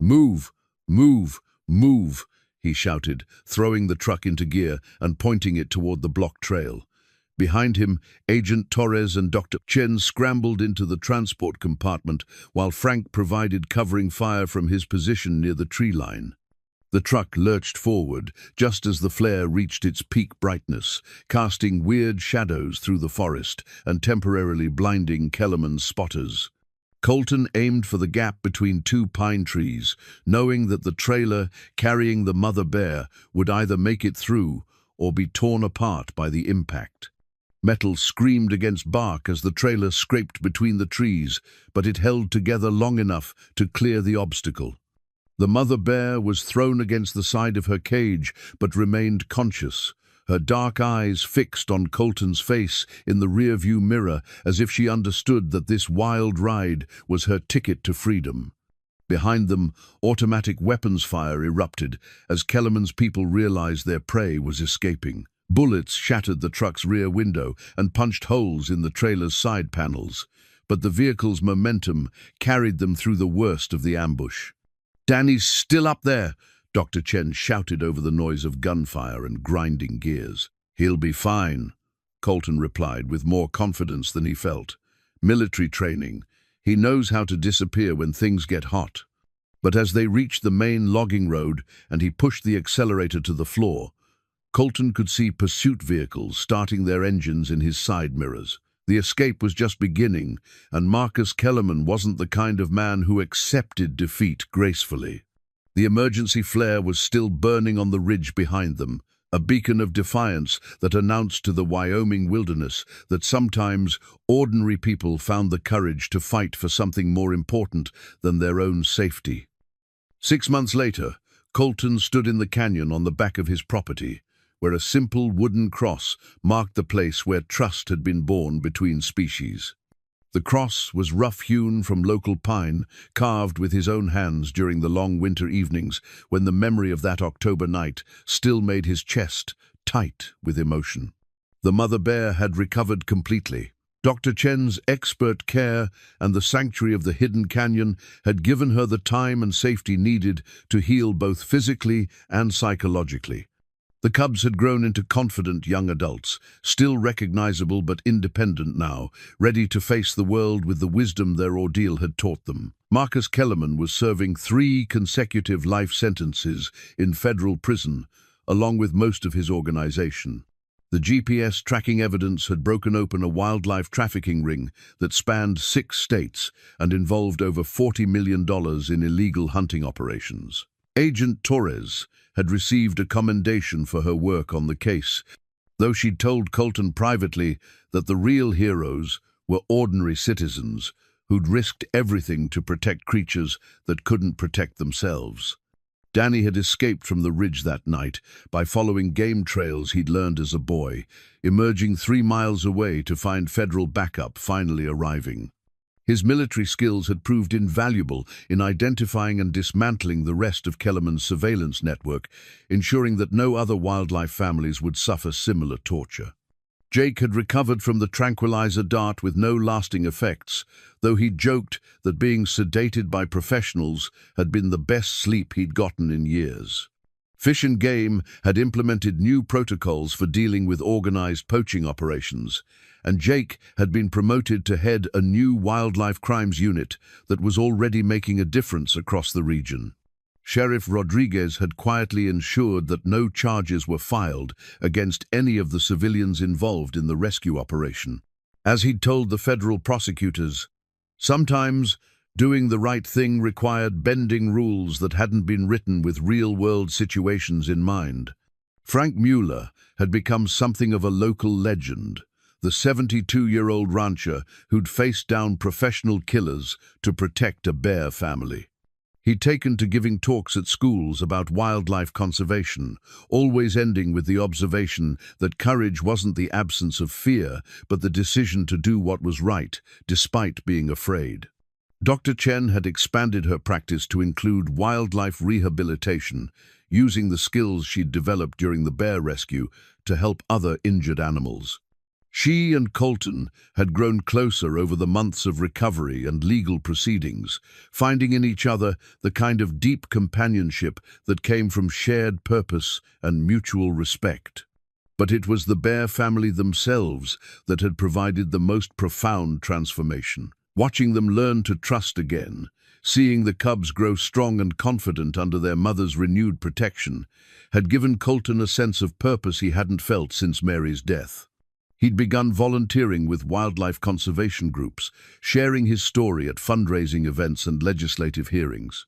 "Move! Move! Move!" he shouted, throwing the truck into gear and pointing it toward the block trail. Behind him, Agent Torres and Dr. Chen scrambled into the transport compartment while Frank provided covering fire from his position near the tree line. The truck lurched forward just as the flare reached its peak brightness, casting weird shadows through the forest and temporarily blinding Kellerman's spotters. Colton aimed for the gap between 2 pine trees, knowing that the trailer carrying the mother bear would either make it through or be torn apart by the impact. Metal screamed against bark as the trailer scraped between the trees, but it held together long enough to clear the obstacle. The mother bear was thrown against the side of her cage, but remained conscious, her dark eyes fixed on Colton's face in the rearview mirror as if she understood that this wild ride was her ticket to freedom. Behind them, automatic weapons fire erupted as Kellerman's people realized their prey was escaping. Bullets shattered the truck's rear window and punched holes in the trailer's side panels, but the vehicle's momentum carried them through the worst of the ambush. "Danny's still up there," Dr. Chen shouted over the noise of gunfire and grinding gears. "He'll be fine," Colton replied with more confidence than he felt. "Military training. He knows how to disappear when things get hot." But as they reached the main logging road and he pushed the accelerator to the floor, Colton could see pursuit vehicles starting their engines in his side mirrors. The escape was just beginning, and Marcus Kellerman wasn't the kind of man who accepted defeat gracefully. The emergency flare was still burning on the ridge behind them, a beacon of defiance that announced to the Wyoming wilderness that sometimes ordinary people found the courage to fight for something more important than their own safety. 6 months later, Colton stood in the canyon on the back of his property, where a simple wooden cross marked the place where trust had been born between species. The cross was rough-hewn from local pine, carved with his own hands during the long winter evenings when the memory of that October night still made his chest tight with emotion. The mother bear had recovered completely. Dr. Chen's expert care and the sanctuary of the hidden canyon had given her the time and safety needed to heal both physically and psychologically. The cubs had grown into confident young adults, still recognizable but independent now, ready to face the world with the wisdom their ordeal had taught them. Marcus Kellerman was serving 3 consecutive life sentences in federal prison, along with most of his organization. The GPS tracking evidence had broken open a wildlife trafficking ring that spanned 6 states and involved over $40 million in illegal hunting operations. Agent Torres had received a commendation for her work on the case, though she'd told Colton privately that the real heroes were ordinary citizens who'd risked everything to protect creatures that couldn't protect themselves. Danny had escaped from the ridge that night by following game trails he'd learned as a boy, emerging 3 miles away to find federal backup finally arriving. His military skills had proved invaluable in identifying and dismantling the rest of Kellerman's surveillance network, ensuring that no other wildlife families would suffer similar torture. Jake had recovered from the tranquilizer dart with no lasting effects, though he'd joked that being sedated by professionals had been the best sleep he'd gotten in years. Fish and Game had implemented new protocols for dealing with organized poaching operations, and Jake had been promoted to head a new wildlife crimes unit that was already making a difference across the region. Sheriff Rodriguez had quietly ensured that no charges were filed against any of the civilians involved in the rescue operation. As he'd told the federal prosecutors, sometimes doing the right thing required bending rules that hadn't been written with real-world situations in mind. Frank Mueller had become something of a local legend, the 72-year-old rancher who'd faced down professional killers to protect a bear family. He'd taken to giving talks at schools about wildlife conservation, always ending with the observation that courage wasn't the absence of fear, but the decision to do what was right, despite being afraid. Dr. Chen had expanded her practice to include wildlife rehabilitation, using the skills she'd developed during the bear rescue to help other injured animals. She and Colton had grown closer over the months of recovery and legal proceedings, finding in each other the kind of deep companionship that came from shared purpose and mutual respect. But it was the bear family themselves that had provided the most profound transformation. Watching them learn to trust again, seeing the cubs grow strong and confident under their mother's renewed protection, had given Colton a sense of purpose he hadn't felt since Mary's death. He'd begun volunteering with wildlife conservation groups, sharing his story at fundraising events and legislative hearings.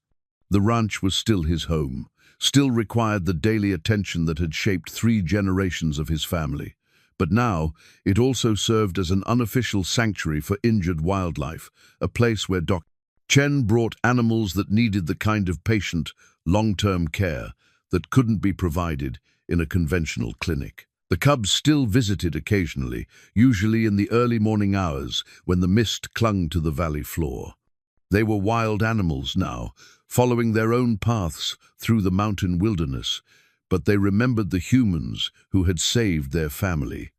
The ranch was still his home, still required the daily attention that had shaped 3 generations of his family. But now, it also served as an unofficial sanctuary for injured wildlife, a place where Dr. Chen brought animals that needed the kind of patient, long-term care that couldn't be provided in a conventional clinic. The cubs still visited occasionally, usually in the early morning hours when the mist clung to the valley floor. They were wild animals now, following their own paths through the mountain wilderness, but they remembered the humans who had saved their family.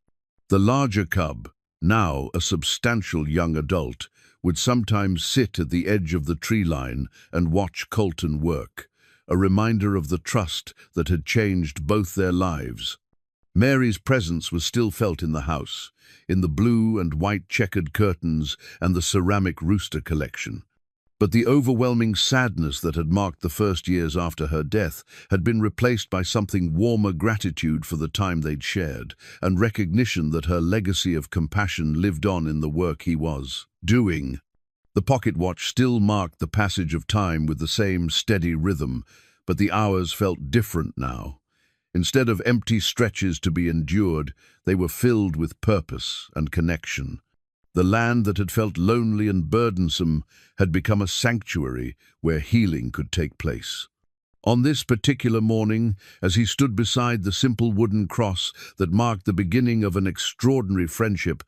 The larger cub, now a substantial young adult, would sometimes sit at the edge of the tree line and watch Colton work, a reminder of the trust that had changed both their lives. Mary's presence was still felt in the house, in the blue and white checkered curtains and the ceramic rooster collection. But the overwhelming sadness that had marked the first years after her death had been replaced by something warmer gratitude for the time they'd shared, and recognition that her legacy of compassion lived on in the work he was doing. The pocket watch still marked the passage of time with the same steady rhythm, but the hours felt different now. Instead of empty stretches to be endured, they were filled with purpose and connection. The land that had felt lonely and burdensome had become a sanctuary where healing could take place. On this particular morning, as he stood beside the simple wooden cross that marked the beginning of an extraordinary friendship,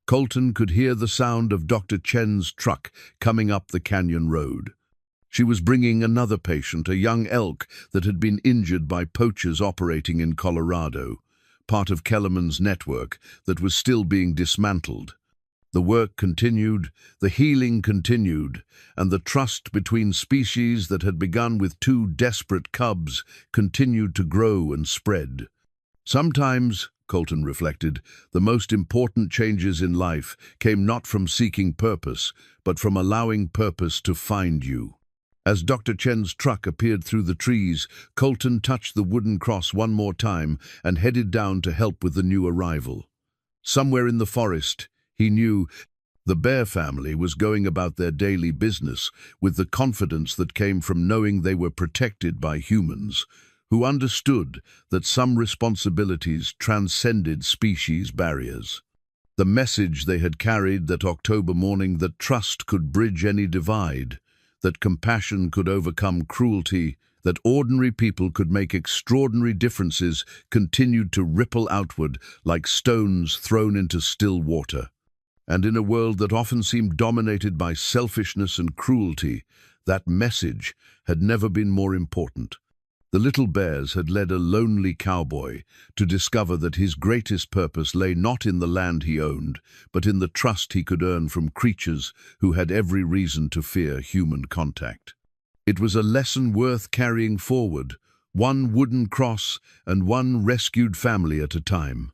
Colton could hear the sound of Dr. Chen's truck coming up the canyon road. She was bringing another patient, a young elk that had been injured by poachers operating in Colorado, part of Kellerman's network that was still being dismantled. The work continued, the healing continued, and the trust between species that had begun with 2 desperate cubs continued to grow and spread. Sometimes, Colton reflected, the most important changes in life came not from seeking purpose, but from allowing purpose to find you. As Dr. Chen's truck appeared through the trees, Colton touched the wooden cross one more time and headed down to help with the new arrival. Somewhere in the forest, he knew the bear family was going about their daily business with the confidence that came from knowing they were protected by humans, who understood that some responsibilities transcended species barriers. The message they had carried that October morning, that trust could bridge any divide, that compassion could overcome cruelty, that ordinary people could make extraordinary differences, continued to ripple outward like stones thrown into still water. And in a world that often seemed dominated by selfishness and cruelty, that message had never been more important. The little bears had led a lonely cowboy to discover that his greatest purpose lay not in the land he owned, but in the trust he could earn from creatures who had every reason to fear human contact. It was a lesson worth carrying forward, one wooden cross and one rescued family at a time.